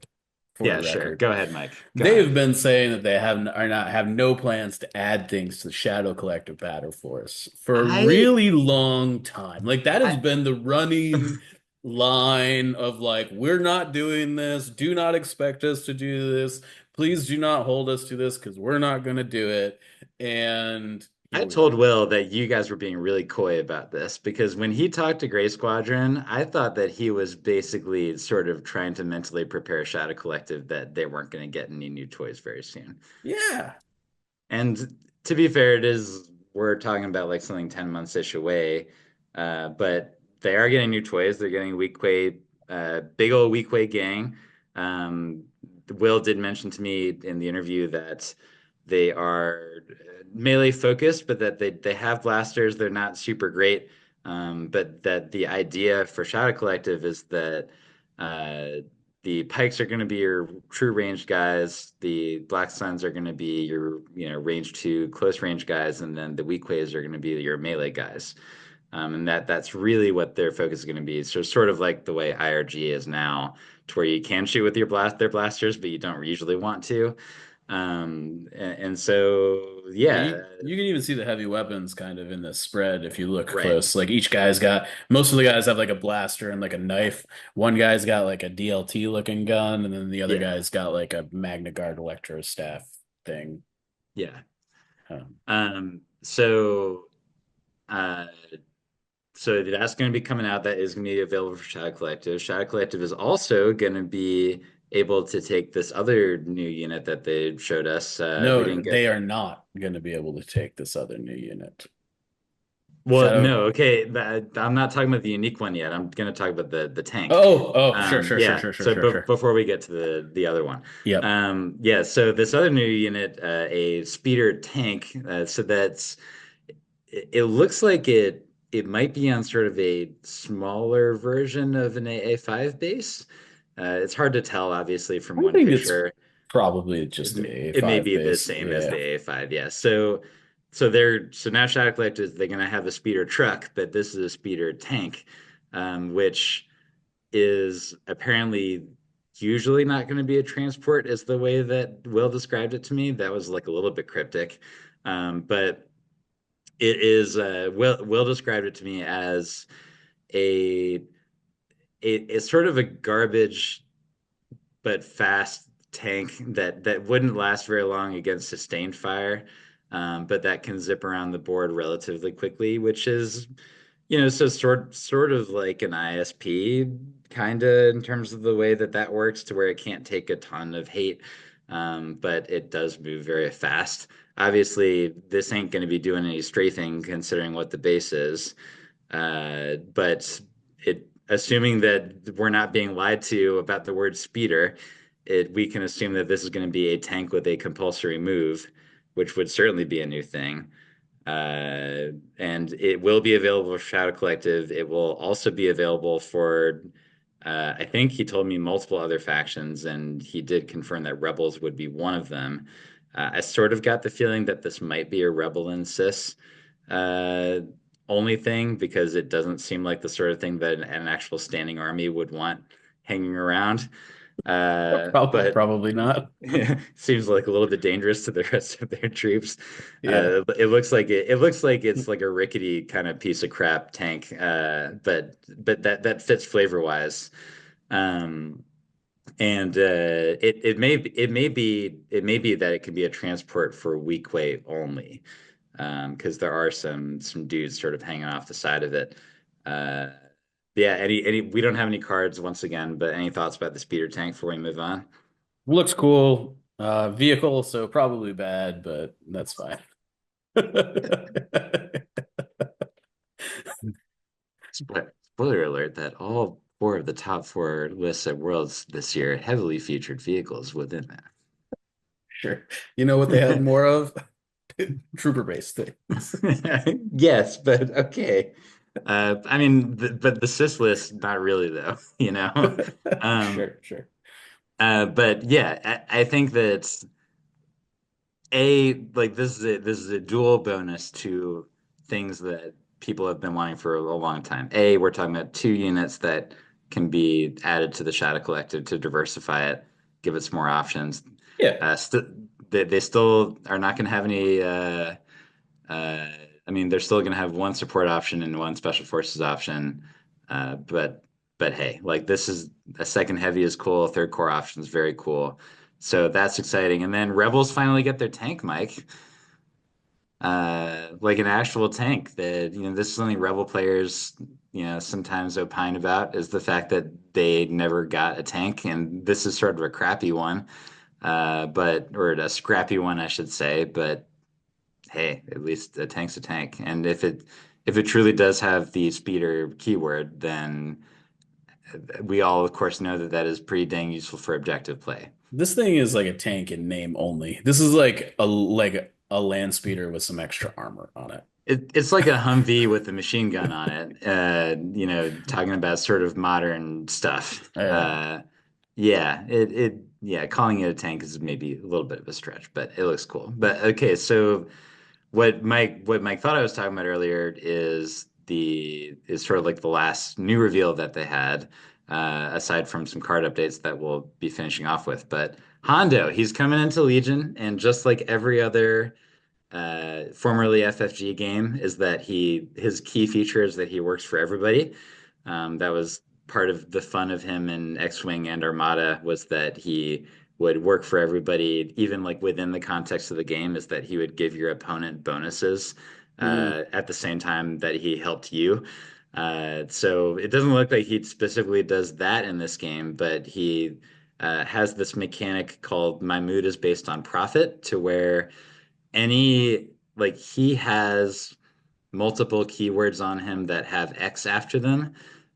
for the Yeah, sure. record, Go ahead, Mike. Go they've ahead. been saying that they have no plans to add things to the Shadow Collective Battle Force for a I, really long time. Like that has I, been the running line of like, we're not doing this. Do not expect us to do this. Please do not hold us to this because we're not going to do it. And I here we told are. Will that you guys were being really coy about this because when he talked to Gray Squadron, I thought that he was basically sort of trying to mentally prepare Shadow Collective that they weren't going to get any new toys very soon. Yeah. And to be fair, we're talking about like something 10 months ish away. But they are getting new toys. They're getting Weequay, big old Weequay gang. Um, Will did mention to me in the interview that they are melee focused, but that they have blasters. They're not super great. But that the idea for Shadow Collective is that uh, the pikes are going to be your true range guys. The black suns are going to be your, range two, close range guys, and then the weak ways are going to be your melee guys. And that's really what their focus is going to be. So sort of like the way IRG is now, to where you can shoot with their blasters, but you don't usually want to. And so Yeah, yeah, you can even see the heavy weapons kind of in the spread if you look right, close. Like each guy's got most of the guys have like a blaster and like a knife. One guy's got like a DLT looking gun, and then the other yeah, guy's got like a Magna Guard electro staff thing. yeah. Um, Um, so. Uh, So that's going to be coming out. That is going to be available for Shadow Collective. Shadow Collective is also going to be able to take this other new unit that they showed us. We no, didn't get. they are not going to be able to take this other new unit. Well, Shadow. no, okay. I'm not talking about the unique one yet. I'm going to talk about the tank. Oh, sure, sure, sure, Yeah. sure, sure, So sure, sure. before we get to the other one, Yep. yeah. So this other new unit, a speeder tank. So it looks like it might be on sort of a smaller version of an AA5 base. It's hard to tell, obviously, from I one think it's picture. probably just It, the it may A5 be the base. same as the Yeah. AA5, yeah. So now Shadow Collective, they're going to have a speeder truck, but this is a speeder tank, which is apparently usually not going to be a transport, is the way that Will described it to me. That was like a little bit cryptic, but it is. Will described it to me as a it's sort of a garbage but fast tank that wouldn't last very long against sustained fire. but that can zip around the board relatively quickly, which is, so sort of like an ISP, kind of in terms of the way that that works, to where it can't take a ton of hate, but it does move very fast. Obviously, this ain't going to be doing any strafing considering what the base is. But assuming that we're not being lied to about the word speeder, we can assume that this is going to be a tank with a compulsory move, which would certainly be a new thing. And it will be available for Shadow Collective. It will also be available for, I think he told me multiple other factions, and he did confirm that Rebels would be one of them. I sort of got the feeling that this might be a Rebel and Cis uh, only thing, because it doesn't seem like the sort of thing that an actual standing army would want hanging around. But Probably not. seems like a little bit dangerous to the rest of their troops. Yeah. It looks like it looks like it's like a rickety kind of piece of crap tank. But that fits flavor wise. Um, and it may be that it can be a transport for Weequay only, because there are some dudes sort of hanging off the side of it. Uh, yeah, any we don't have any cards once again, but any thoughts about the speeder tank before we move on? Looks cool. Vehicle, so probably bad, but that's fine. Spoiler alert that all four of the top four lists at Worlds this year heavily featured vehicles within Sure. You know what they had that. more of? Trooper based things. Yes, but okay. I mean, but the cis list, not really though, you know. Um, Sure, sure. but yeah, I think that like this is a dual bonus to things that people have been wanting for a long time. We're talking about two units that can be added to the Shadow Collective to diversify it, give it some more options. Yeah. They still are not going to have any. Uh, I mean, they're still going to have one support option and one special forces option. But hey, like, this is a second heavy is cool. Third core option is very cool. So that's exciting. And then Rebels finally get their tank, Mike. Like an actual tank. That this is something Rebel players sometimes opine about, is the fact that they never got a tank, and this is sort of a crappy one. But or a scrappy one, I should say. But hey, at least a tank's a tank. And if it truly does have the speeder keyword, then we all, of course, know that that is pretty dang useful for objective play. This thing is like a tank in name only. This is like a land speeder with some extra armor on it. It's like a Humvee with a machine gun on it. Talking about sort of modern stuff. Yeah. Yeah, calling it a tank is maybe a little bit of a stretch, but it looks cool. But okay, so what Mike thought I was talking about earlier is sort of like the last new reveal that they had, aside from some card updates that we'll be finishing off with. But Hondo, he's coming into Legion, and just like every other formerly FFG game, is that his key feature is that he works for everybody. That was part of the fun of him in X-Wing and Armada, was that he would work for everybody, even like within the context of the game, is that he would give your opponent bonuses Mm. at the same time that he helped you. So it doesn't look like he specifically does that in this game, but he has this mechanic called "My Mood is Based on Profit," to where he has multiple keywords on him that have X after them,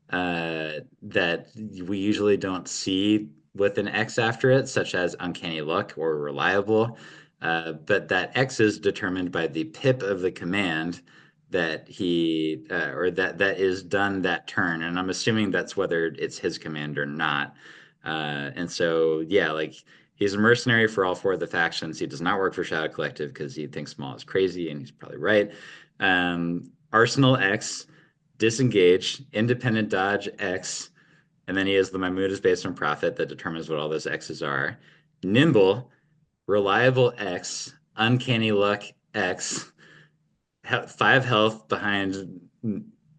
that we usually don't see with an X after it, such as uncanny luck or reliable. But that X is determined by the pip of the command that he or that is done that turn, and I'm assuming that's whether it's his command or not. And so yeah, like, he's a mercenary for all four of the factions. He does not work for Shadow Collective because he thinks Maul is crazy, and he's probably right. Arsenal X, disengage, independent dodge X, and then he has the My Mood is based on profit that determines what all those X's are. Nimble, reliable X, uncanny luck X, 5 health behind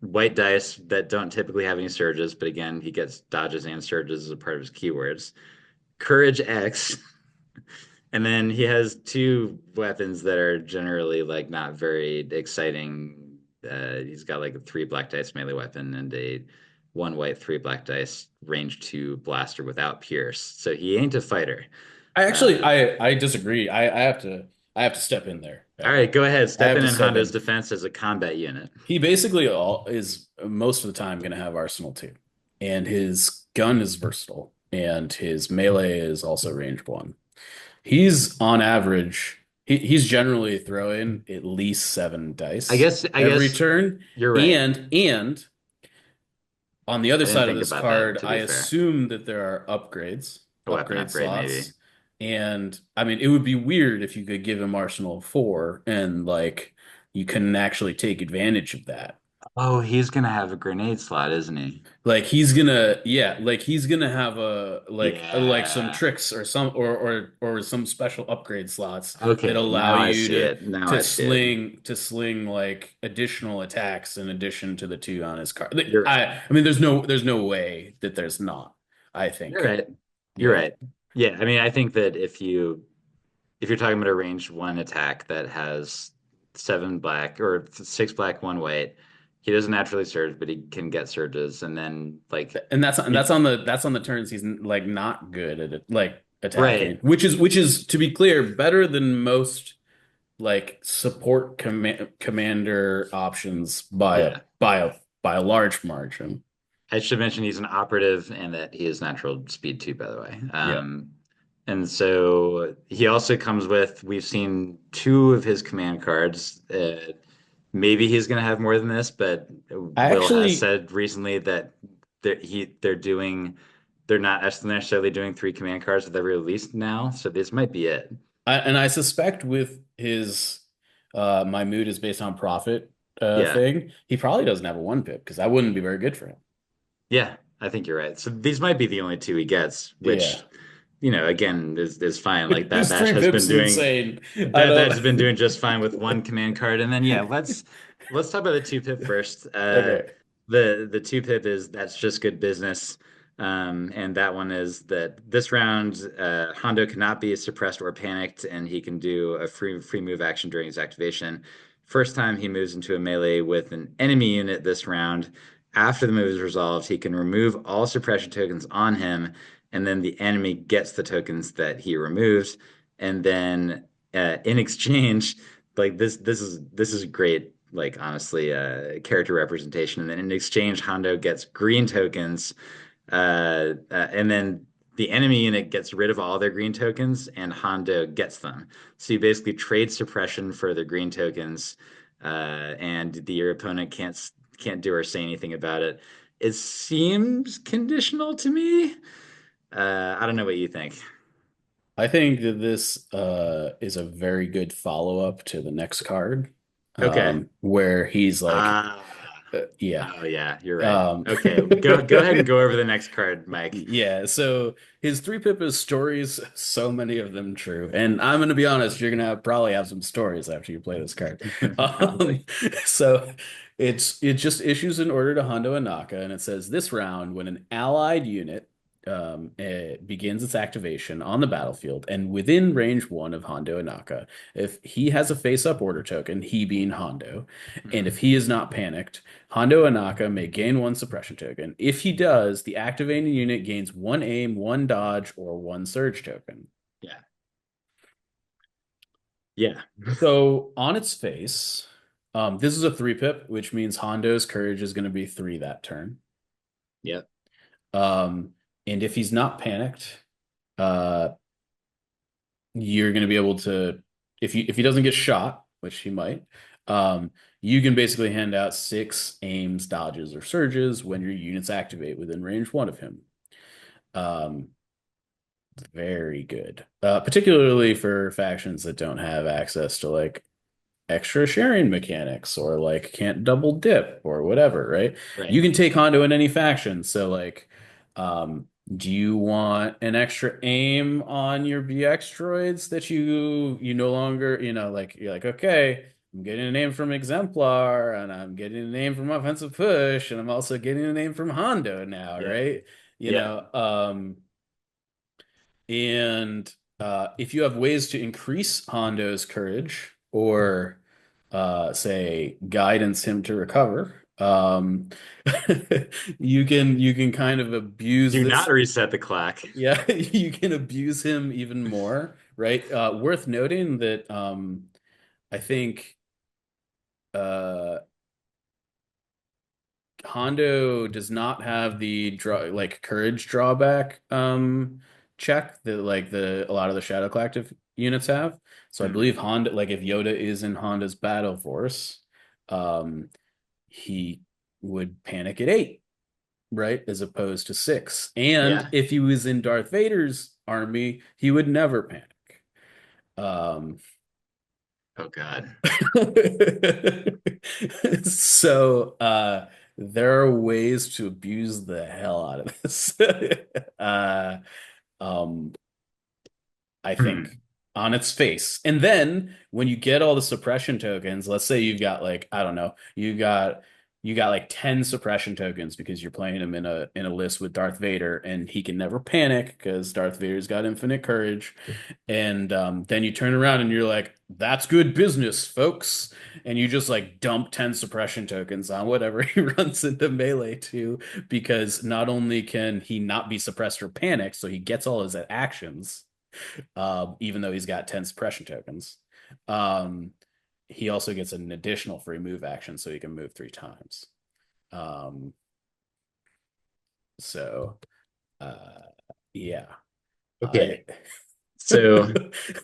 white dice that don't typically have any surges, but again, he gets dodges and surges as a part of his keywords. Courage X, And then he has two weapons that are generally like not very exciting. He's got like a three black dice melee weapon and a one white, three black dice range two blaster without pierce. So he ain't a fighter. I actually Uh, I disagree. I have to step in there. all right, go ahead. I Step have in to step Hondo's in. defense as a combat unit. He basically all is most of the time going to have Arsenal too, and his gun is versatile, and his melee is also range one. He's on average, he's generally throwing at least seven dice I every guess turn, you're right. and on the other I didn't side of think this about that, card, to I be fair. assume that there are A weapon upgrade upgrade, maybe. slots. And I mean, it would be weird if you could give him Arsenal 4 and like you couldn't actually take advantage of that. Oh, he's gonna have a grenade slot, isn't he? Like he's gonna, yeah, like he's gonna have like some Yeah. tricks or or some special upgrade slots that Okay, allow now I you see it. Now I see it. to sling like additional attacks in addition to the two on his card. You're right. I mean, there's no way that there's not. I You're think, right. You're yeah. right. Yeah, I mean, I think that if you're talking about a range one attack that has seven black or six black, one white, he doesn't naturally surge, but he can get surges, and then like And you, that's on the turns he's like not good at it, like attacking, right, which is to be clear better than most like support commander options yeah. by a large margin. I should mention he's an operative and that he is natural speed too, by the way. Yeah. And so he also comes with, we've seen two of his command cards. Maybe he's going to have more than this, but I Will has actually said recently that they're not necessarily doing three command cards with every release now. So this might be it. and I suspect with his my mood is based on profit Yeah. thing, he probably doesn't have a one pip because that wouldn't be very good for him. Yeah, I think you're right. So these might be the only two he gets, Yeah. which, again, is fine. Like that His batch three has pips been is doing insane. I that don't has been doing just fine with one command card. And then yeah, let's talk about the two pip first. okay. The two pip is that's just good business. And that one is that this round, Hondo cannot be suppressed or panicked, and he can do a free move action during his activation. First time he moves into a melee with an enemy unit this round, after the move is resolved, he can remove all suppression tokens on him, and then the enemy gets the tokens that he removes. And then in exchange, like this is great, like honestly, character representation. And then in exchange, Hondo gets green tokens, and then the enemy unit gets rid of all their green tokens, and Hondo gets them. So you basically trade suppression for the green tokens, and your opponent can't do or say anything about it. It seems conditional to me. I don't know what you think. I think that this is a very good follow-up to the next card, Okay. where he's like, Ah, yeah, oh yeah, you're right. um, Okay, go ahead and go over the next card, Mike. yeah. So his three pip is stories, so many of them true, and I'm gonna be honest, you're gonna probably have some stories after you play this card. Um, Probably. so it just issues an order to Hondo and Naka, and it says this round when an allied unit it begins its activation on the battlefield and within range one of Hondo and Naka, if he has a face-up order token, he being Hondo, and if Mhm. he is not panicked, Hondo Anaka may gain one suppression token. If he does, the activating unit gains one aim, one dodge, or one surge token. Yeah. Yeah. So on its face, this is a three pip, which means Hondo's courage is going to be three that turn. Yep. Um, and if he's not panicked, uh, you're going to be able to, if he doesn't get shot, which he might, you can basically hand out six aims, dodges, or surges when your units activate within range one of him. Um, Very good. Particularly for factions that don't have access to like extra sharing mechanics or like can't double dip or whatever, right? You Right. can take Hondo in any faction. So like, do you want an extra aim on your BX droids that you no longer, like you're like, okay, I'm getting a name from Exemplar and I'm getting a name from Offensive Push and I'm also getting a name from Hondo now, Yeah. right? You Yeah. know, and If you have ways to increase Hondo's courage or say guidance him to recover, you can kind of abuse Do not this. reset the clock. Yeah, you can abuse him even more, right? Worth noting that I think uh Hondo does not have the courage drawback check that like the a lot of the Shadow Collective units have. So I Hmm. believe Honda, like if Yoda is in Honda's battle force, um he would panic at 8, right? As opposed to 6. And Yeah. if he was in Darth Vader's army, he would never panic. Um Oh God. So there are ways to abuse the hell out of this. uh um I think Hmm. on its face. And then when you get all the suppression tokens, let's say you've got like, I don't know, you got like 10 suppression tokens because you're playing him in a list with Darth Vader and he can never panic because Darth Vader's got infinite courage. And then you turn around and you're like, that's good business, folks. And you just like dump 10 suppression tokens on whatever he runs into melee to because not only can he not be suppressed or panic, so he gets all his actions even though he's got 10 suppression tokens. Um, he also gets an additional free move action, so he can move 3 times. Um, so, uh, yeah, I. Okay. So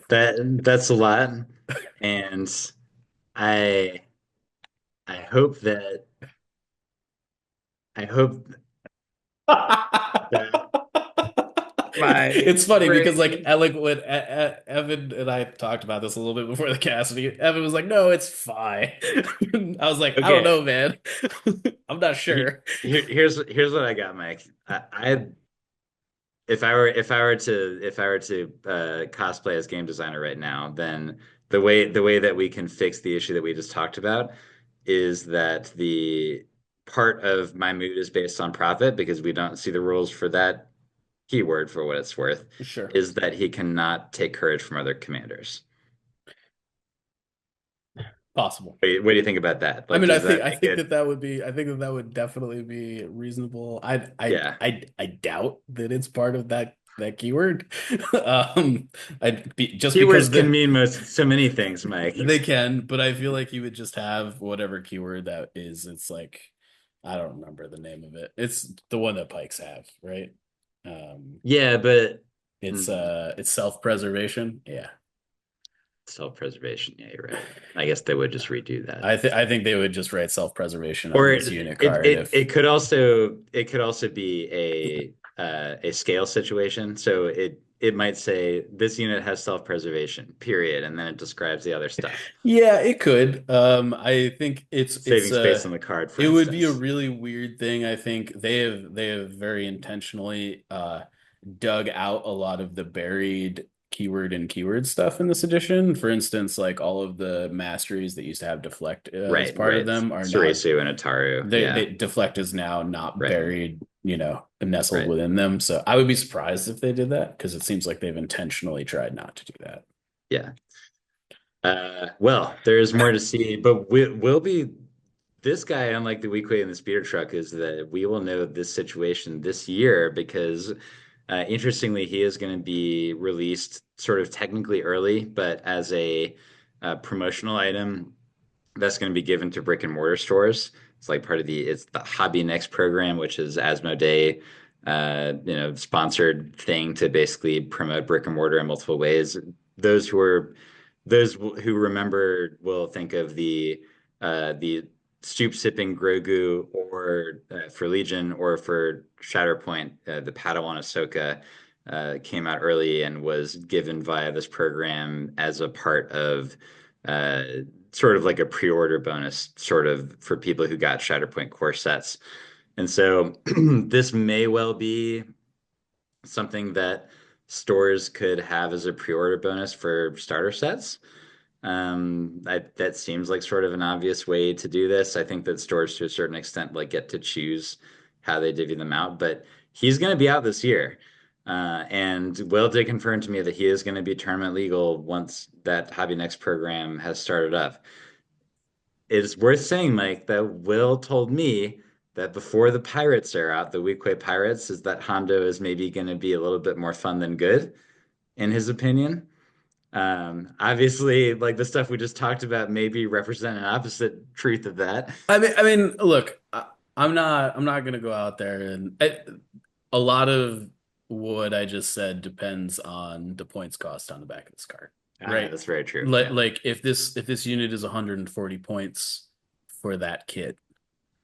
that's a lot. And I I hope that I hope that my It's funny because like brain. when Evan and I talked about this a little bit before the cast, and Evan was like, "No, it's fine." I was like, "I don't Okay. know, man. I'm not sure." Here's what I got, Mike. I if I were to cosplay as game designer right now, then the way that we can fix the issue that we just talked about is that the part of my mood is based on profit because we don't see the rules for that keyword for what it's worth, Sure. is that he cannot take courage from other commanders. Possible. What do you think about that? I Like, mean, I does think that I make think it? that that would be I think that that would definitely be reasonable. Yeah. I doubt that it's part of that keyword. I'd be just because Keywords can mean so many things, Mike. they can, but I feel like you would just have whatever keyword that is. It's like I don't remember the name of it. It's the one that Pikes have, right? Um, Yeah, but it's self-preservation. Yeah. self-preservation. Yeah, you're right. I guess they would just redo that. I think they would just write self-preservation on Or this unit card if it could also be a scale situation. So it might say this unit has self-preservation, period, and then it describes the other stuff. Yeah, it could. I think Saving space on the card, for it would be a instance. really weird thing. I think they have very intentionally dug out a lot of the buried keyword and keyword stuff in this edition. For instance, like all of the masteries that used to have deflect as Right, part of right. them are now Surisu and Ataru. they Yeah, deflect is now not right, buried, nestled right. within them. So I would be surprised if they did that because it seems like they've intentionally tried not to do that. Yeah. Well, there's more to see, but we'll be this guy, unlike the Weequay and the speeder truck, is that we will know this situation this year because, interestingly, he is going to be released sort of technically early, but as a promotional item that's going to be given to brick and mortar stores. It's like part of it's the Hobby Next program, which is Asmodee, sponsored thing to basically promote brick and mortar in multiple ways. Those who are those who remember will think of the stoop sipping Grogu or for Legion or for Shatterpoint, the Padawan Ahsoka came out early and was given via this program as a part of uh, sort of like a pre-order bonus, sort of for people who got Shatterpoint core sets. And so this may well be something that stores could have as a pre-order bonus for starter sets. That seems like sort of an obvious way to do this. I think that stores to a certain extent like get to choose how they divvy them out, but he's going to be out this year. And Will did confirm to me that he is going to be tournament legal once that Hobby Next program has started up. It's worth saying, Mike, that Will told me that before the Pirates are out, the Weequay Pirates, is that Hondo is maybe going to be a little bit more fun than good, in his opinion. Obviously, like the stuff we just talked about, maybe represent an opposite truth of that. I mean, look, I'm not gonna go out there a lot of what I just said depends on the points cost on the back of this card, Ah, right? that's very true. Like, Yeah, like if this unit is 140 points for that kit,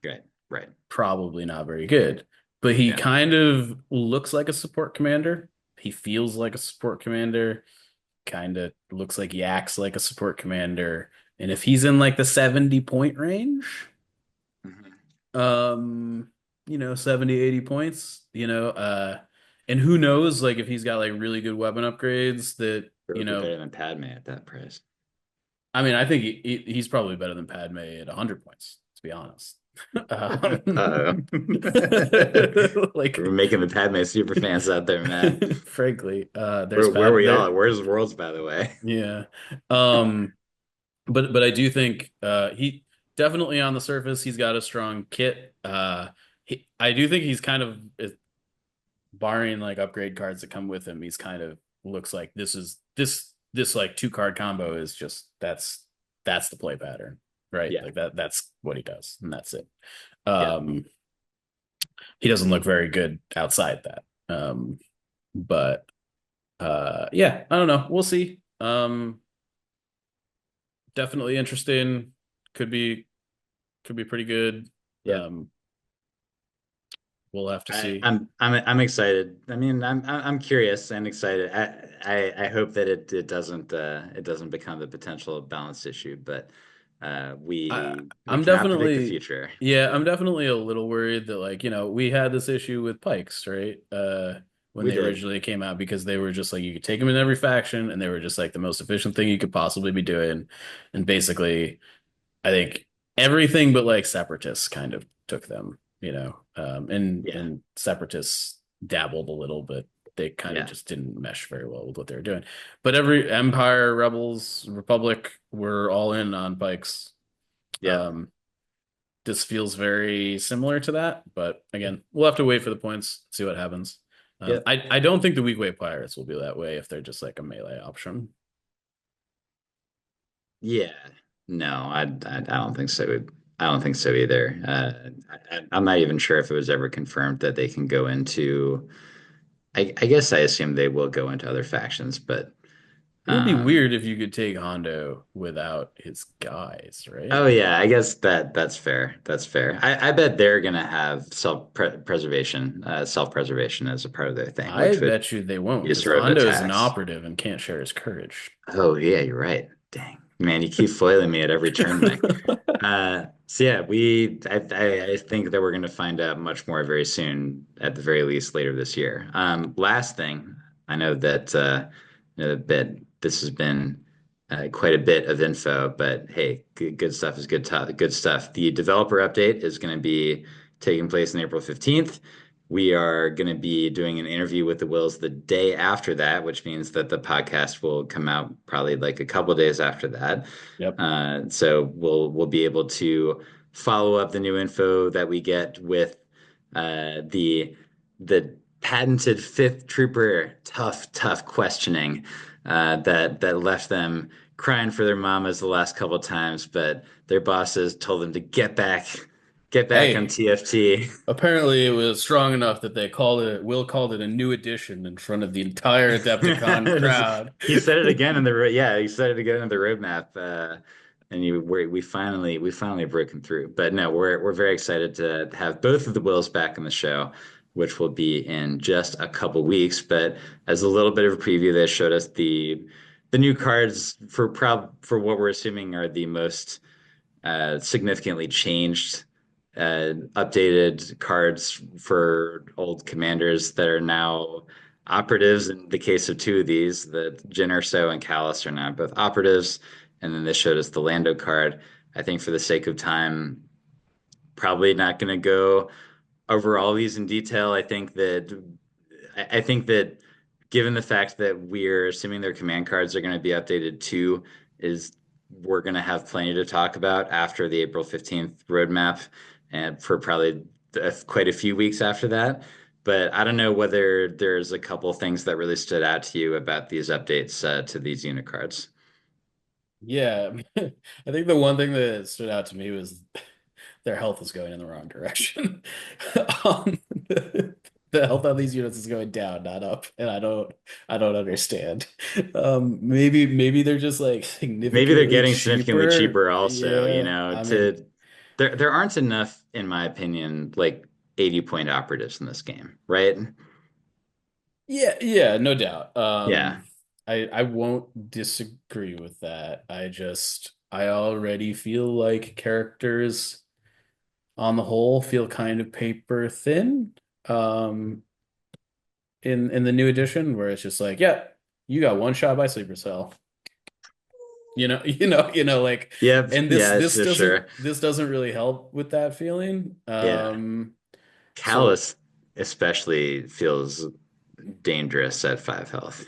right, right. probably not very good. But he Yeah. kind of looks like a support commander. He feels like a support commander. Kind of looks like he acts like a support commander. And if he's in like the 70 point range, Mhm. um, 70, 80 points, and who knows, like if he's got like really good weapon upgrades that, It would be better than Padme at that price. I mean, I think he's probably better than Padme at 100 points, to be honest. Um, Uh-oh. like We're making the Padme super fans out there mad. frankly, there's Where are Pat we all there. at? Where's Worlds, by the way? Yeah. Um, but I do think he definitely on the surface he's got a strong kit. I do think he's kind of barring like upgrade cards that come with him, he's kind of looks like this like two card combo is just that's the play pattern, right? Yeah, Like that's what he does, and that's it. yeah, Um, he doesn't look very good outside that. But yeah, I don't know. We'll see. Definitely interesting. Could be could be pretty good. yeah. Um, we'll have to I, see. I'm I'm excited. I mean, I'm curious and excited. I hope that it doesn't become the potential balance issue, but I we I'm cannot predict the definitely future. yeah, I'm definitely a little worried that like, we had this issue with Pikes, right? When We they did. originally came out because they were just like you could take them in every faction and they were just like the most efficient thing you could possibly be doing. And basically I think everything but like separatists kind of took them, and Yeah, separatists dabbled a little, but they kind of yeah, just didn't mesh very well with what they were doing. But every Empire, Rebels, Republic were all in on Pikes. yeah, Um, this feels very similar to that, but again, we'll have to wait for the points, see what happens. yeah, I don't think the Weequay Pirates will be that way if they're just like a melee option. yeah. No, I don't think so. I don't think so either. I'm not even sure if it was ever confirmed that they can go into. I guess I assume they will go into other factions, but It would be um, weird if you could take Hondo without his guys, right? oh yeah, I guess that's fair. That's fair. I bet they're gonna have self-preservation as a part of their thing, I which would bet you they won't, be a because sort of a Hondo is an tax. operative and can't share his courage. Oh yeah, you're right. Dang, man, you keep foiling me at every turn, Mike. So yeah, I think that we're going to find out much more very soon, at the very least later this year. Last thing, I know that that this has been quite a bit of info, but hey, good stuff is good stuff. The developer update is going to be taking place on April 15th. We are going to be doing an interview with the Wills the day after that, which means that the podcast will come out probably like a couple days after that. Yep. So we'll be able to follow up the new info that we get with the patented fifth trooper tough questioning that left them crying for their mamas the last couple times, but their bosses told them to get back on Hey, TFT. apparently it was strong enough that Will called it a new edition in front of the entire Adepticon crowd. He said it again in yeah, he said it again in the roadmap, and we finally broken through. But no, we're very excited to have both of the Wills back on the show, which will be in just a couple weeks. But as a little bit of a preview, they showed us the new cards for what we're assuming are the most significantly changed, updated cards for old commanders that are now operatives. In the case of two of these, the Jyn Erso and Callus are now both operatives. And then this showed us the Lando card. I think for the sake of time, probably not going to go over all these in detail. I think that given the fact that we're assuming their command cards are going to be updated too, is we're going to have plenty to talk about after the April 15th roadmap and for probably quite a few weeks after that. But I don't know whether there's a couple things that really stood out to you about these updates to these unit cards. Yeah, I think the one thing that stood out to me was their health is going in the wrong direction. The, the health on these units is going down, not up, and I don't understand. Maybe they're just like Maybe they're significantly getting significantly cheaper. cheaper also, Yeah, I mean, to there aren't enough, in my opinion, like 80 point operatives in this game, right? yeah, no doubt. Yeah. I won't disagree with that. I already feel like characters on the whole feel kind of paper thin. Um, in the new edition where it's just like, yeah, you got one shot by sleeper cell. Like, Yep. and Yeah, for sure. this doesn't really help with that feeling. Yeah. So Callus especially feels dangerous at 5 health.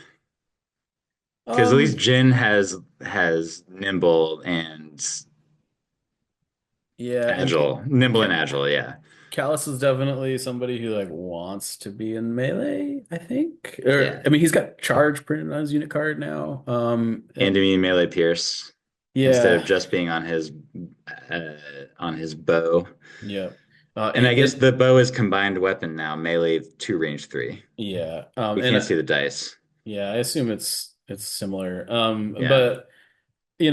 Because at least um Jin has yeah, and nimble and Ca agile, yeah. Callus is definitely somebody who like wants to be in melee, I think. Or Yeah. I mean, he's got charge printed on his unit card now. And to me, melee pierce instead of Yeah, just being uh, on his bow. yeah. And I guess the bow is combined weapon now, melee 2, range 3. Yeah. We And can't see the dice. yeah, I assume it's similar. Yeah. But I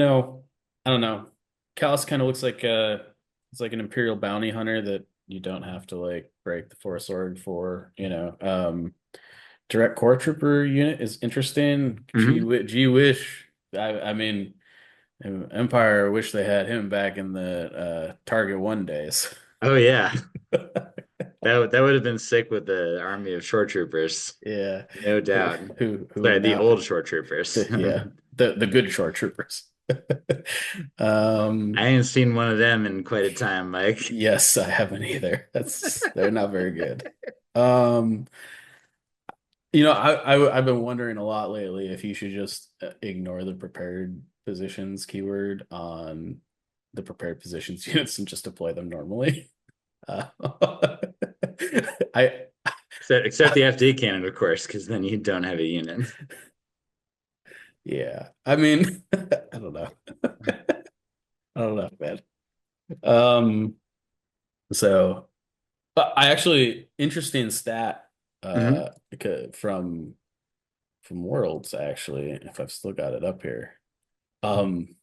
don't know. Callus kind of looks like it's like an Imperial bounty hunter that you don't have to like break the Force Org for, Direct Core Trooper unit is interesting. Hmm. Gee wish. I mean, Empire wish they had him back in the Target 1 days. Oh yeah. That would have been sick with the army of shore troopers. Yeah. No Who doubt. who are Sorry, the now old shore troopers. yeah, the good shore troopers. I Um, ain't seen one of them in quite a time, Mike. yes, I haven't either. They're not very good. Um, I've been wondering a lot lately if you should just ignore the prepared positions keyword on the prepared positions units and just deploy them normally. Uh, I Except the FD cannon, of course, because then you don't have a unit. yeah, I mean, I don't know. I don't know, man. Um, so. But I actually interesting stat Hmm. from Worlds actually, if I've still got it up here. Um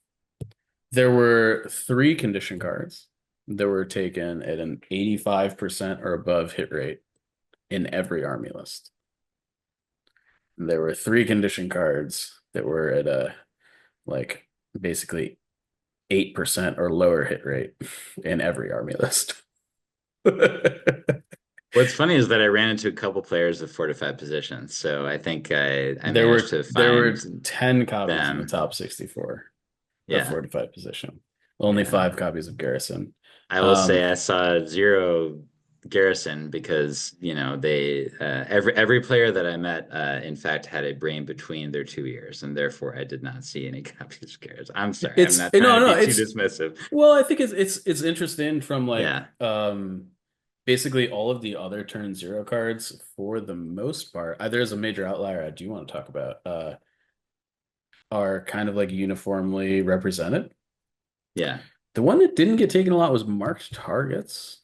there were three condition cards that were taken at an 85% or above hit rate in every army list. There were three condition cards that were at a like basically 8% or lower hit rate in every army list. What's funny is that I ran into a couple players with fortified positions, so I think I managed to There find were 10 copies in the them. top 64 of Yeah, fortified position. Only yeah. five copies of Garrison. I will say Um, I saw zero Garrison because they every player that I met in fact had a brain between their two ears, and therefore I did not see any copies of Garrison. I'm sorry, I'm it's not trying to no, be too it's dismissive. well, I think it's interesting from like Yeah. basically all of the other turn zero cards for the most part. There's a major outlier I do want to talk about. Are kind of like uniformly represented. Yeah. The one that didn't get taken a lot was marked targets,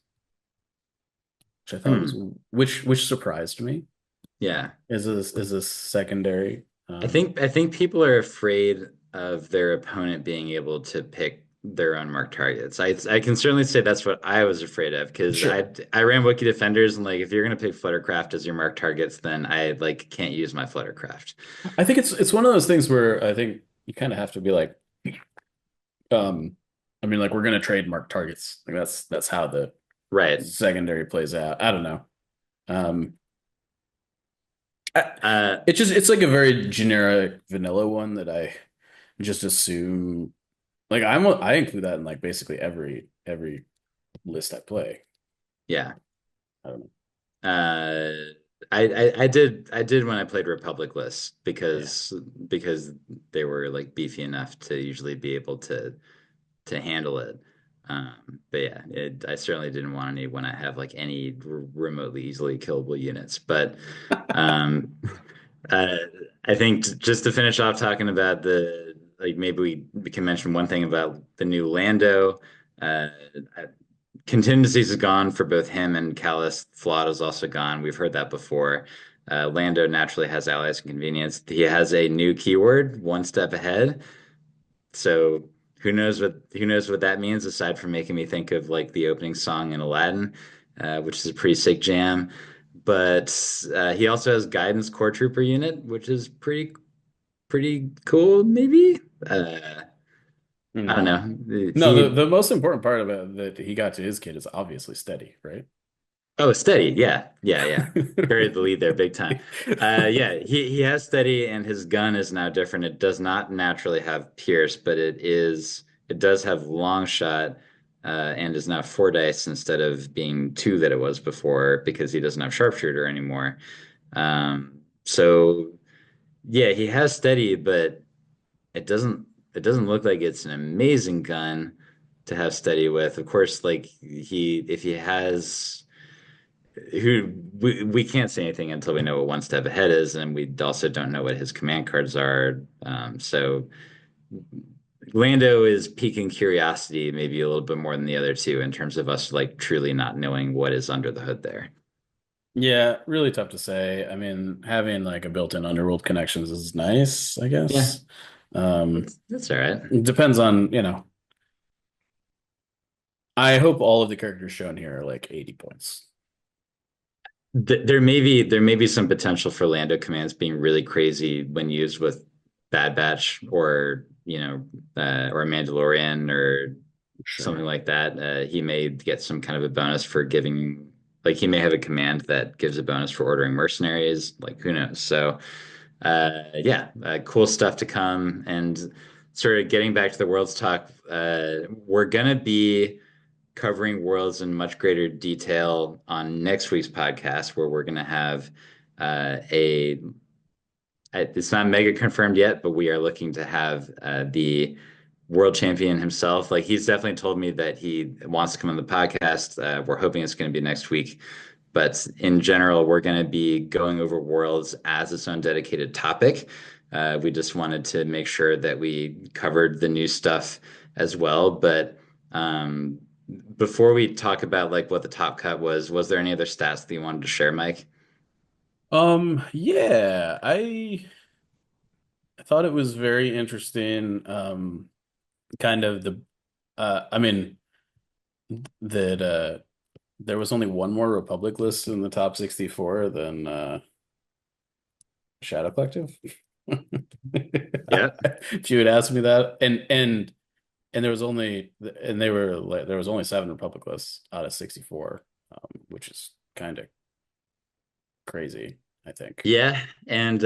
which I thought was Hmm. which surprised me Yeah. as a secondary. I think people are afraid of their opponent being able to pick their own marked targets. I can certainly say that's what I was afraid of because Sure. I ran Wookiee Defenders and like if you're gonna pick Fluttercraft as your marked targets, then I like can't use my Fluttercraft. I think it's one of those things where I think you kind of have to be like, um, I mean, like we're gonna trademark targets. Like that's how the Right. secondary plays out. I don't know. Um, I, Uh, it's like a very generic vanilla one that I just assume. Like I include that in like basically every list I play. yeah. I don't know. Uh, I did when I played Republic lists Yeah. because they were like beefy enough to usually be able to handle it. But yeah, I certainly didn't want any when I have like any remotely easily killable units. But um, uh, I think just to finish off talking about the like maybe we can mention one thing about the new Lando. Uh, Contingencies is gone for both him and Callus. Flawed is also gone. We've heard that before. Lando naturally has allies and convenience. He has a new keyword, one step ahead. So who knows what that means aside from making me think of like the opening song in Aladdin, which is a pretty sick jam. But he also has guidance core trooper unit, which is pretty cool, maybe. I don't No. know. No, the most important part about that he got to his kid is obviously steady, right? Oh, steady. Yeah. Yeah, yeah. Buried the lead there big time. Yeah, he has steady and his gun is now different. It does not naturally have pierce, but it does have long shot and is now 4 dice instead of being two that it was before because he doesn't have sharpshooter anymore. So yeah, he has steady, but it doesn't it doesn't look like it's an amazing gun to have steady with. Of course, like he if he has who we can't say anything until we know what one step ahead is, and we also don't know what his command cards are. So Lando is piquing curiosity maybe a little bit more than the other two in terms of us like truly not knowing what is under the hood there. Yeah, really tough to say. I mean, having like a built-in underworld connections is nice, I Yeah, guess. Um, that's all right. it depends on, I hope all of the characters shown here are like 80 points. There may be some potential for Lando commands being really crazy when used with Bad Batch or or Mandalorian or something Sure. like that. He may get some kind of a bonus for giving, like he may have a command that gives a bonus for ordering mercenaries. Like who knows? So, yeah, cool stuff to come. And sort of getting back to the worlds talk, we're gonna be covering worlds in much greater detail on next week's podcast, where we're gonna have a it's not mega confirmed yet, but we are looking to have the world champion himself. Like he's definitely told me that he wants to come on the podcast. We're hoping it's going to be next week. But in general, we're going to be going over worlds as its own dedicated topic. We just wanted to make sure that we covered the new stuff as well. But um, before we talk about like what the top cut was there any other stats that you wanted to share, Mike? Yeah, I thought it was very interesting. Kind of I mean, that there was only one more Republic list in the top 64 than Shadow Collective. Yeah. If you had asked me that, and there was only and they were like there was only seven Republic lists out of 64, which is kind of crazy, I think. Yeah, and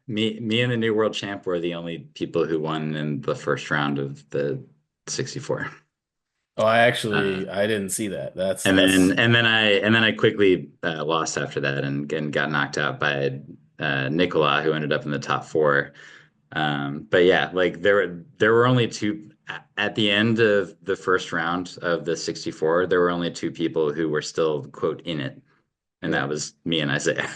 me and the New World Champ were the only people who won in the first round of the 64. Oh, Uh, I didn't see that. and then That's and then I quickly lost after that and got knocked out by Nicola, who ended up in the top four. But yeah, like there were only two at the end of the first round of the 64. There were only two people who were still quote in it, and that right. was me and Isaiah.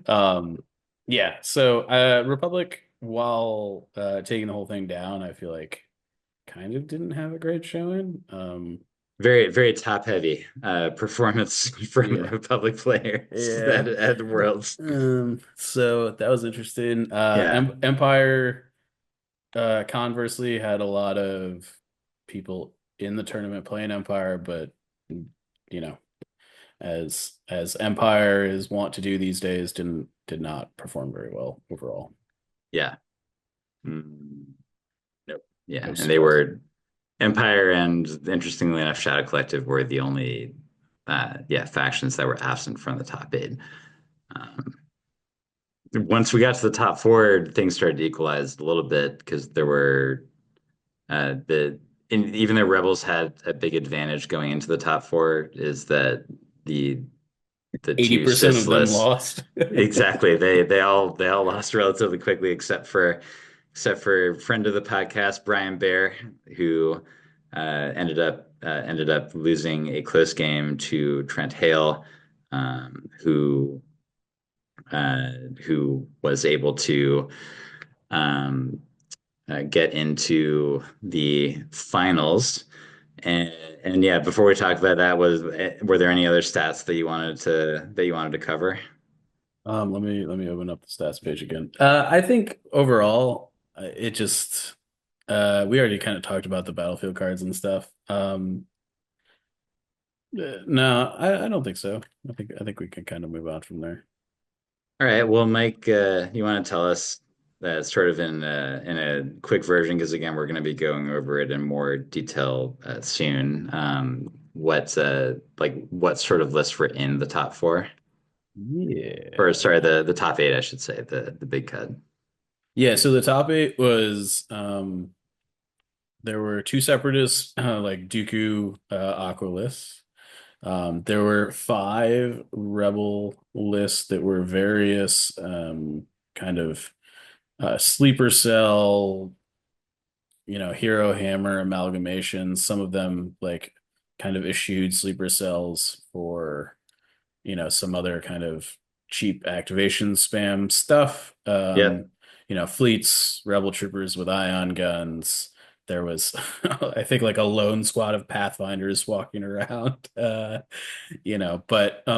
Um, yeah, so Republic, while taking the whole thing down, I feel like kind of didn't have a great showing. Very, very top heavy performance from Yeah, Republic players yeah. at Worlds. So that was interesting. Yeah, Empire, conversely, had a lot of people in the tournament playing Empire, but you know, as Empire is wont to do these days, did not perform very well overall. yeah. Mm, nope. Yeah, No and they surprise. were Empire and interestingly enough, Shadow Collective were the only yeah factions that were absent from the top eight. Um, Once we got to the top four, things started to equalize a little bit because there were the even though Rebels had a big advantage going into the top four, is that the the two 80% sis of them lists. lost. Exactly. They all lost relatively quickly, except for friend of the podcast, Brian Bear, who ended up losing a close game to Trent Hale, um, who uh, who was able to um, get into the finals. And yeah, before we talk about that, were there any other stats that you wanted to cover? Let me open up the stats page again. I think overall, it just we already kind of talked about the battlefield cards and stuff. No, I don't think so. I think we can kind of move on from there. All right. Well, Mike, you want to tell us sort of in a quick version, because again, we're going to be going over it in more detail soon. What sort of lists were in the top four, or Yeah. sorry, the top eight, I should say, the big cut. Yeah, so the top eight was there were two separatist like Dooku Aqua lists. There were five rebel lists that were various kind of sleeper cell, hero hammer amalgamations. Some of them like kind of issued sleeper cells for some other kind of cheap activation spam stuff. Yep. Fleets, rebel troopers with ion guns. There was, I think, like a lone squad of Pathfinders walking around. But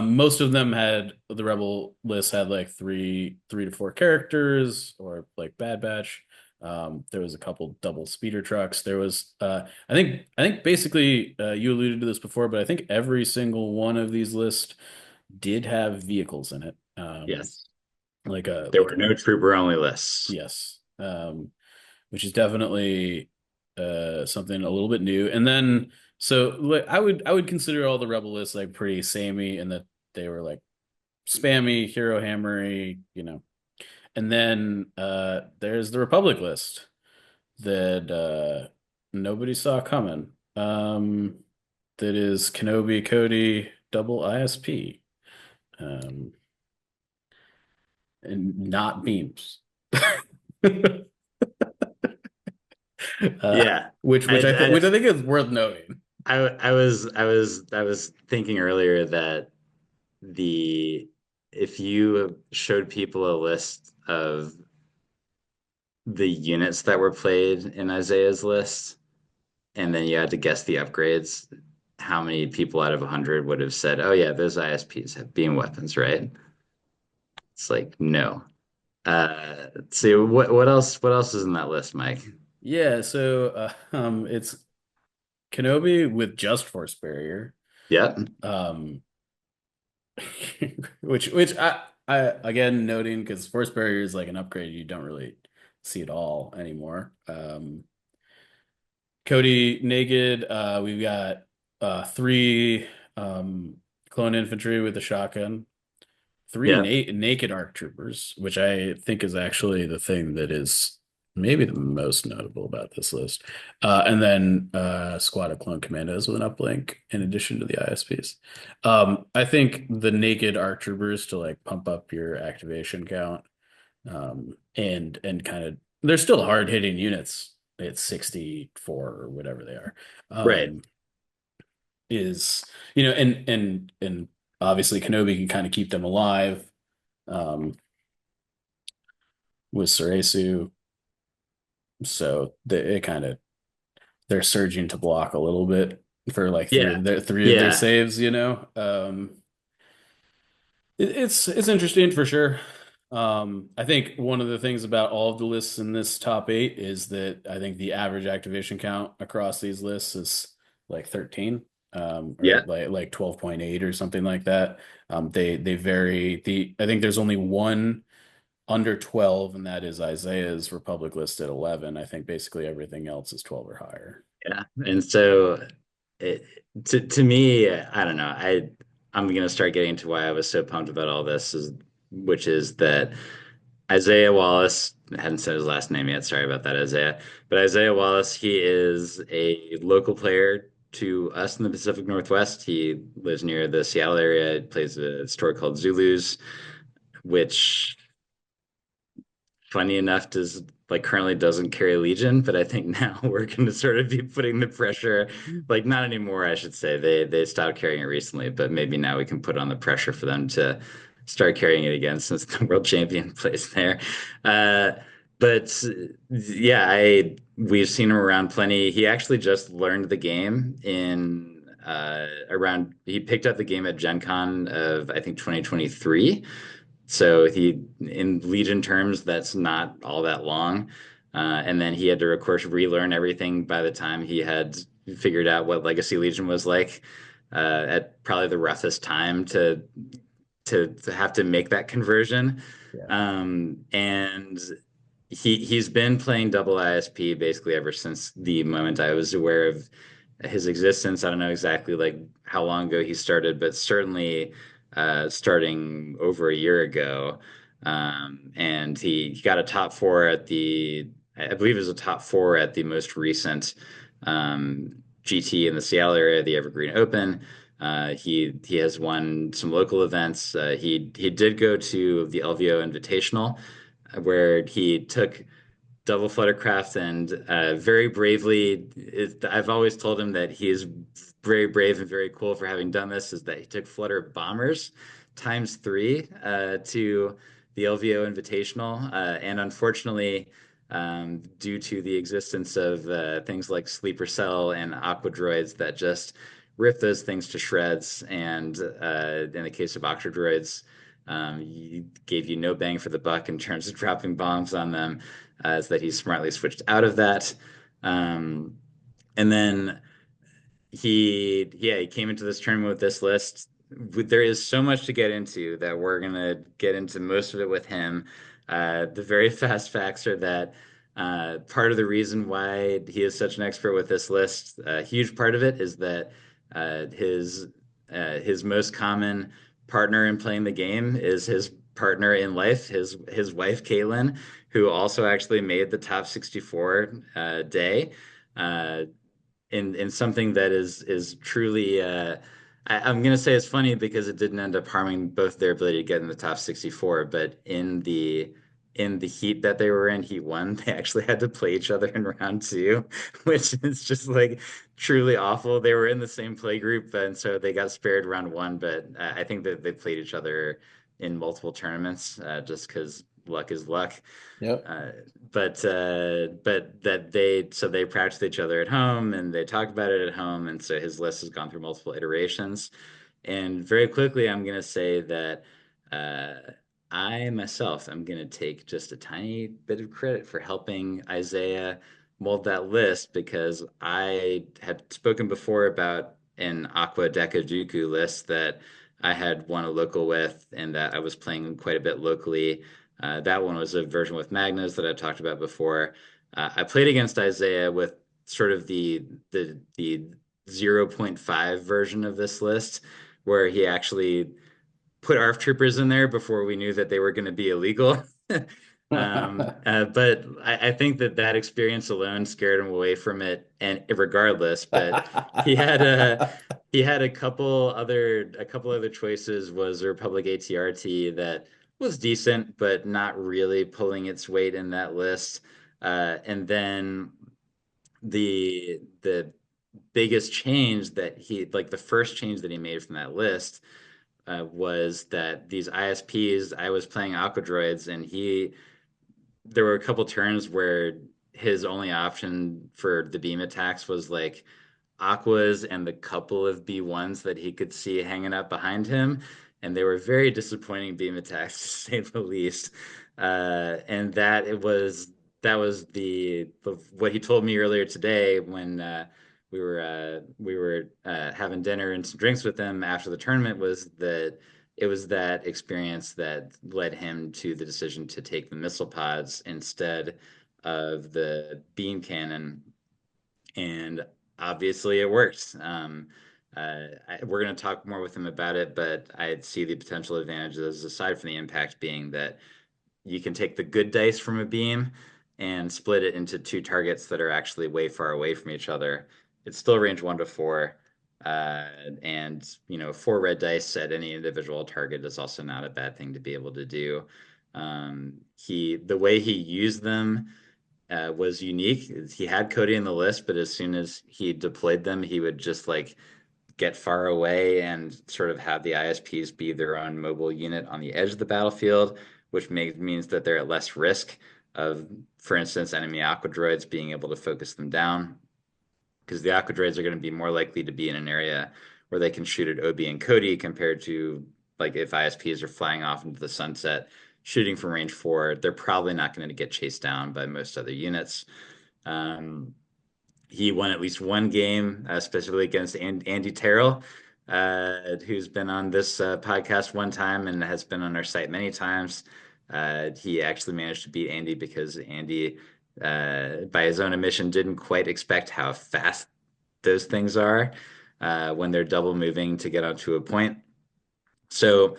most of them had the rebel list had like three to four characters or like Bad Batch. There was a couple double speeder trucks. There was, I think basically you alluded to this before, but I think every single one of these lists did have vehicles in it. Yes. Like a There were no trooper only lists. yes, which is definitely something a little bit new. And then so like, I would consider all the rebel lists like pretty samey in that they were like spammy, hero hammery, And then there's the Republic list that nobody saw coming. That is Kenobi, Cody, double ISP. Um, and not beams. uh, Yeah. which I, which I think I which I think is worth noting. I was thinking earlier that the if you showed people a list of the units that were played in Isaiah's list, and then you had to guess the upgrades, how many people out of 100 would have said, "Oh yeah, those ISPs have beam weapons, right?" It's like no. Let's see what else is in that list, Mike? Yeah, so it's Kenobi with just force barrier, Yep. um, which I again noting because force barrier is like an upgrade you don't really see at all anymore. Cody naked. We've got three clone infantry with a shotgun, three Yep. naked ARC troopers, which I think is actually the thing that is maybe the most notable about this list. And then squad of clone commandos with an uplink in addition to the ISPs. I think the naked ARC troopers to like pump up your activation count and kind of they're still hard hitting units. It's 64 or whatever they are. Right. Um, is and obviously Kenobi can kind of keep them alive with Ceresu. So it kind of they're surging to block a little bit for like Yeah. three of their Yeah. saves, it's interesting for sure. I think one of the things about all of the lists in this top eight is that I think the average activation count across these lists is like 13, or Yeah. like 12.8 or something like that. They vary. I think there's only one under 12, and that is Isaiah's Republic list at 11. I think basically everything else is 12 or higher. Yeah. And so it, to me, I don't know. I'm gonna start getting to why I was so pumped about all this which is that Isaiah Wallace, I hadn't said his last name yet. Sorry about that, Isaiah. But Isaiah Wallace, he is a local player to us in the Pacific Northwest. He lives near the Seattle area. He plays a store called Zulus, which funny enough does like currently doesn't carry Legion, but I think now we're going to sort of be putting the pressure, like not anymore, I should say. They stopped carrying it recently, but maybe now we can put on the pressure for them to start carrying it again since the world champion plays there. Uh, but yeah, I we've seen him around plenty. He actually just learned the game in around he picked up the game at Gen Con of I think 2023. So he, in Legion terms, that's not all that long. And then he had to, of course, relearn everything by the time he had figured out what Legacy Legion was like, at probably the roughest time to have to make that conversion. Yeah. And he's been playing double ISP basically ever since the moment I was aware of his existence. I don't know exactly like how long ago he started, but certainly starting over a year ago. And he got a top four at the, I believe it was a top four at the most recent GT in the Seattle area, the Evergreen Open. He has won some local events. He did go to the LVO Invitational, where he took double Fluttercraft and very bravely. I've always told him that he is very brave and very cool for having done this. Is that he took Flutter Bombers times three to the LVO Invitational, and unfortunately, due to the existence of things like Sleeper Cell and Aqua Droids that just rip those things to shreds, and in the case of Octa Droids, gave you no bang for the buck in terms of dropping bombs on them, is that he smartly switched out of that. Um, and then he came into this tournament with this list. There is so much to get into that we're gonna get into most of it with him. The very fast facts are that part of the reason why he is such an expert with this list, a huge part of it is that uh, his his most common partner in playing the game is his partner in life, his wife Caitlin, who also actually made the top 64 day. Uh, in something that is truly I'm gonna say it's funny because it didn't end up harming both their ability to get in the top 64, but in the heat that they were in, heat one, they actually had to play each other in round two, which is just like truly awful. They were in the same play group, and so they got spared round one, but I think that they played each other in multiple tournaments, just because luck is luck. Yep. Uh, but that they practiced each other at home and they talked about it at home, and so his list has gone through multiple iterations. And very quickly, I'm going to say that uh, I myself am going to take just a tiny bit of credit for helping Isaiah mold that list, because I had spoken before about an Aqua Deca Dooku list that I had won a local with and that I was playing quite a bit locally. That one was a version with Magnus that I talked about before. I played against Isaiah with sort of the zero point 0.5 version of this list, where he actually put ARF troopers in there before we knew that they were going to be illegal. But I think that that experience alone scared him away from it, and regardless, but he had a couple other choices. Was a Republic ATRT that was decent, but not really pulling its weight in that list. And then the biggest change that he like the first change that he made from that list was that these ISPs, I was playing Aqua Droids, and there were a couple turns where his only option for the beam attacks was like Aquas and the couple of B1s that he could see hanging up behind him. And they were very disappointing beam attacks, to say the least. And that was the what he told me earlier today when we were having dinner and some drinks with him after the tournament, was that it was that experience that led him to the decision to take the missile pods instead of the beam cannon, and obviously it works. We're going to talk more with him about it, but I see the potential advantages aside from the impact being that you can take the good dice from a beam and split it into two targets that are actually way far away from each other. It's still range 1 to 4. Uh, and 4 red dice at any individual target is also not a bad thing to be able to do. The way he used them was unique. He had Cody in the list, but as soon as he deployed them, he would just like get far away and sort of have the ISPs be their own mobile unit on the edge of the battlefield, which means that they're at less risk of, for instance, enemy aqua droids being able to focus them down, because the aqua droids are going to be more likely to be in an area where they can shoot at Obi and Cody compared to like if ISPs are flying off into the sunset shooting from range 4, they're probably not going to get chased down by most other units. Um, he won at least one game, specifically against Andy Terrell, who's been on this podcast one time and has been on our site many times. He actually managed to beat Andy because Andy, by his own admission, didn't quite expect how fast those things are when they're double moving to get onto a point. So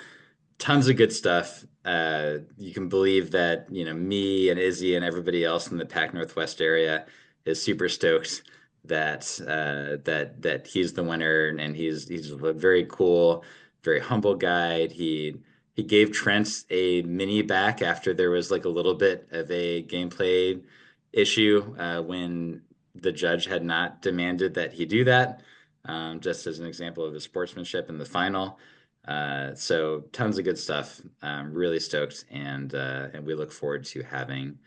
tons of good stuff. You can believe that, me and Izzy and everybody else in the Pac Northwest area is super stoked that he's the winner, and he's a very cool, very humble guy. He gave Trent a mini back after there was like a little bit of a gameplay issue when the judge had not demanded that he do that, just as an example of his sportsmanship in the final. So tons of good stuff. Really stoked, and we look forward to having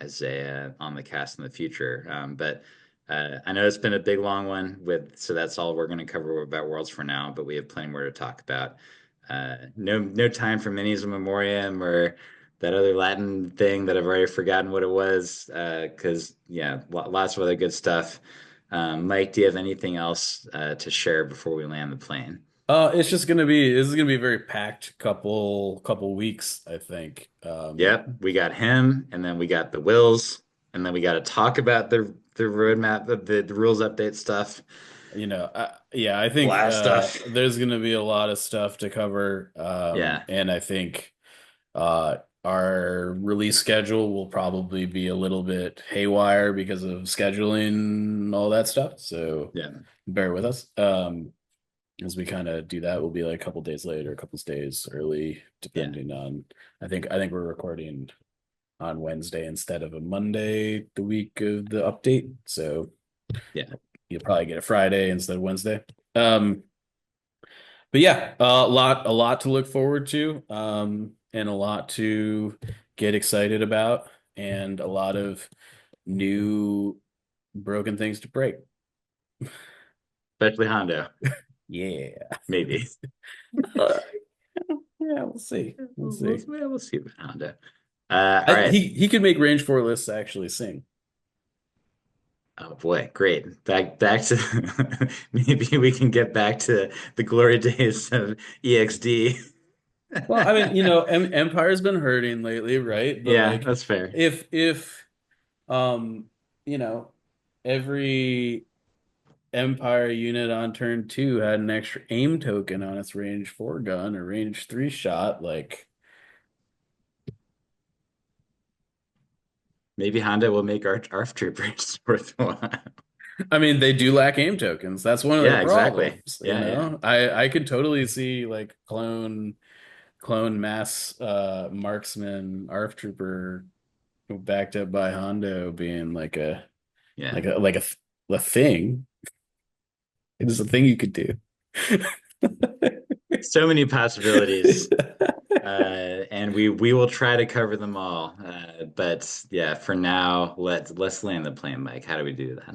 Isaiah on the cast in the future. But I know it's been a big long one so that's all we're going to cover about Worlds for now, but we have plenty more to talk about. No time for Minis in Memoriam or that other Latin thing that I've already forgotten what it was. Because yeah, lots of other good stuff. Mike, do you have anything else to share before we land the plane? It's just gonna be this is gonna be a very packed couple weeks, I think. Yep, we got him, and then we got the Wills, and then we got to talk about the roadmap, the rules update stuff, Yeah, I a think lot of stuff. there's gonna be a lot of stuff to cover. Yeah, And I think our release schedule will probably be a little bit haywire because of scheduling and all that stuff. So yeah, bear with us. As we kind of do that, we'll be like a couple days late or a couple days early, yeah, depending on. I think we're recording on Wednesday instead of a Monday the week of the update. So yeah. you'll probably get a Friday instead of Wednesday. Um, but yeah, a lot to look forward to, and a lot to get excited about, and a lot of new broken things to break. Especially Hondo, Yeah. maybe. Uh, yeah, we'll see. We'll see. We'll see about Hondo. All I, right. he could make range 4 lists actually sing. Oh boy, great. Back to maybe we can get back to the glory days of EXD. Well, I mean, Empire's been hurting lately, right? But Yeah, like, that's fair. if um, you know, every Empire unit on turn 2 had an extra aim token on its range 4 gun or range 3 shot, like, Maybe Honda will make our ARF troopers worthwhile. I mean, they do lack aim tokens. That's one of their Yeah, exactly. problems, Yeah, yeah, I could totally see like clone mass marksman ARF trooper backed up by Hondo being like a yeah. like a like a, a thing. It is a thing you could do. So many possibilities. And we will try to cover them all. But yeah, for now, let's land the plane, Mike. How do we do that?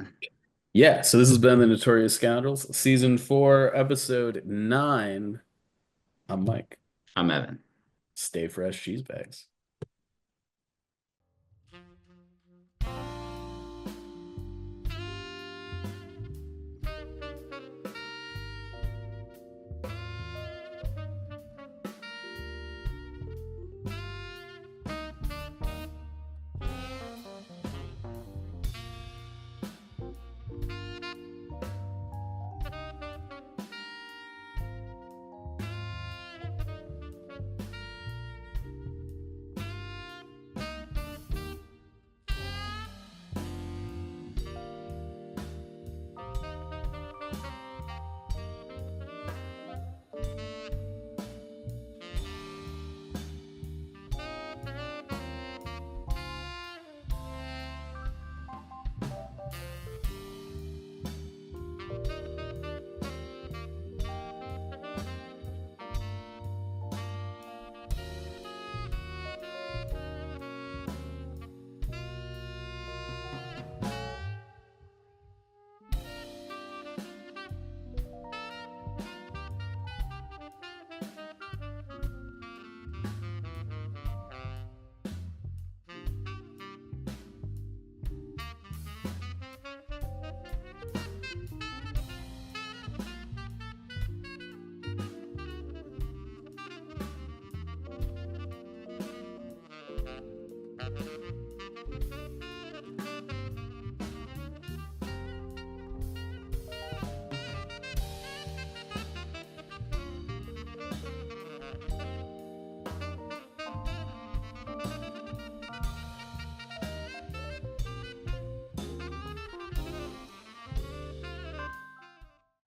Yeah, so this has been the Notorious Scoundrels, season 4, episode 9. I'm Mike. I'm Evan. Stay fresh cheese bags.